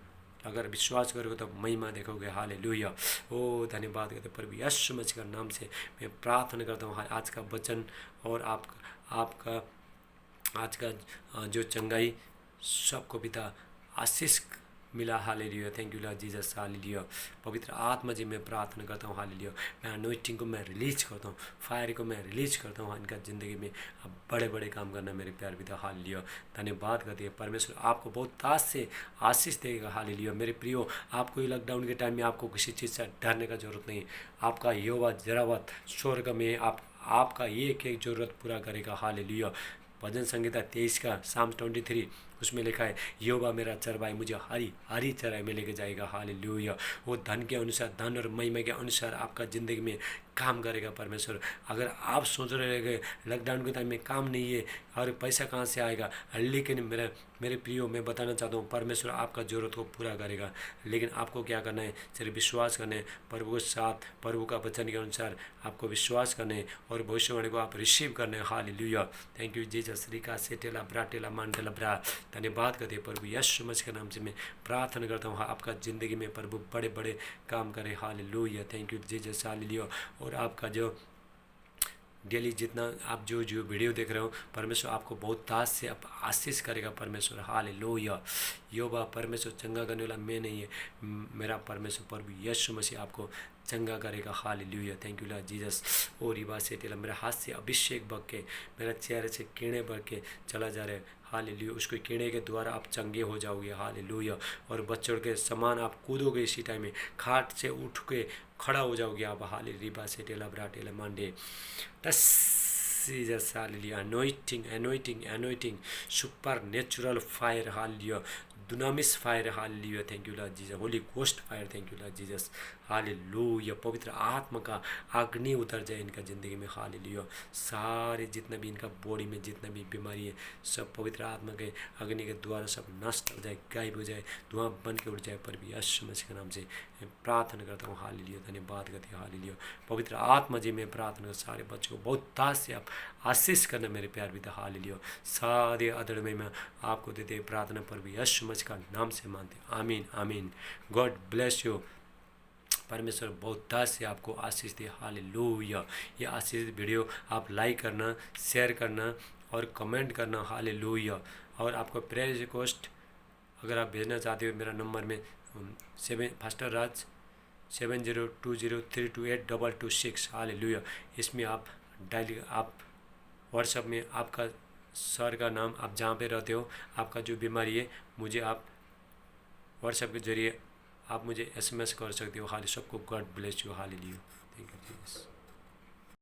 अगर विश्वास करोगे तो महिमा देखोगे, हालेलुया। ओ धन्यवाद करते प्रभु यीशु मसीह का नाम से मैं प्रार्थना करता हूँ, आज का वचन और आपका आज का जो चंगाई सबको पिता आशीष मिला, hallelujah. Thank you Lord Jesus, hallelujah. पवित्र आत्मा जी मैं प्रार्थना करता हूँ, हालेलुया। मैं अनॉइंटिंग को मैं रिलीज करता हूँ, फायर को मैं रिलीज करता हूँ इनका ज़िंदगी में। अब बड़े बड़े काम करना मेरे प्यार पिता, हालेलुया। धन्यवाद करते हैं परमेश्वर, आपको बहुत ताज से आशीष देगा, हालेलुया। मेरे प्रियो, आपको ये लॉकडाउन के टाइम में आपको किसी चीज़ से डरने का जरूरत नहीं। आपका यहोवा जरावत स्वर्ग में आपका एक एक जरूरत पूरा करेगा, हालेलुया। भजन संहिता 23 का साम 23 उसमें लिखा है, यहोवा मेरा चरवाई मुझे हरी हरी चराई में लेके जाएगा, हालेलुया। वो धन के अनुसार, धन और महिमा के अनुसार आपका ज़िंदगी में काम करेगा परमेश्वर। अगर आप सोच रहे हैं लॉकडाउन के टाइम में काम नहीं है और पैसा कहाँ से आएगा, लेकिन मेरे प्रियो मैं बताना चाहता हूँ परमेश्वर आपका ज़रूरत को पूरा करेगा। लेकिन आपको क्या करना है, सिर्फ विश्वास करना है, प्रभु के साथ प्रभु का वचन के अनुसार आपको विश्वास करना है और भविष्यवाणी को आप रिसीव करना है। Hallelujah, thank you Jesus. रिका सेटेला ब्राटेला मांडेला ब्रा, धन्यवाद करते प्रभु यीशु मसीह के नाम से मैं प्रार्थना करता हूँ आपका ज़िंदगी में प्रभु बड़े बड़े काम करे। Hallelujah, thank you Jesus. Hallelujah. और आपका जो डेली जितना आप जो वीडियो देख रहे हो, परमेश्वर आपको बहुत दास से आप आशीष करेगा परमेश्वर। हालेलुया। योबा परमेश्वर चंगा करने वाला मैं नहीं है, मेरा परमेश्वर प्रभु यीशु मसीह आपको चंगा करेगा। Hallelujah, thank you Lord Jesus. और रिबा से टेला, मेरे हाथ से अभिषेक बग के, मेरा चेहरे से कीड़े बढ़ के चला जा रहा है। हालेलुया, उसको कीड़े के द्वारा आप चंगे हो जाओगे। हालेलुया। और बच्चों के समान आप कूदोगे इसी टाइम में, खाट से उठ के खड़ा हो जाओगे आप। हाले रिबा से टेला ब्रा टेला मांडे Jesus. Hallelujah, anointing anointing anointing, supernatural fire. हालेलुया, दुनामिस fire. Hallelujah, thank you Lord Jesus. Holy ghost fire, thank you Lord Jesus. Hallelujah, पवित्र आत्मा का अग्नि उतर जाए इनका ज़िंदगी में। हालेलुया, सारे जितना भी इनका बॉडी में जितना भी बीमारी है सब पवित्र आत्मा के अग्नि के द्वारा सब नष्ट हो जाए, गायब हो जाए, धुआं बन के उड़ जाए। पर भी यीशु मसीह के नाम से मैं प्रार्थना करता हूँ। हालेलुया, धन्यवाद करते हैं। हालेलुया, पवित्र आत्मा जी मैं प्रार्थना कर सारे बच्चों को बहुत दास से आप आशीष करना मेरे प्यार पिता। हालेलुया, सारे आदर में मैं आपको देते प्रार्थना पर भी यीशु मसीह का नाम से मानते। आमीन आमीन। God bless you. परमेश्वर बहुत दास से आपको आशीष दे। हालेलुया। ये आशीष वीडियो आप लाइक करना, शेयर करना और कमेंट करना। हालेलुया। और आपको प्रेयर रिक्वेस्ट अगर आप भेजना चाहते हो मेरा नंबर में 7 फास्टर राज 7020328226। हालेलुया, इसमें आप डायल आप व्हाट्सएप में आपका सर का नाम, आप जहाँ पे रहते हो, आपका जो बीमारी है, मुझे आप व्हाट्सएप के जरिए आप मुझे SMS कर सकते हो। हाल सबको God bless you. Hallelujah, thank you Jesus.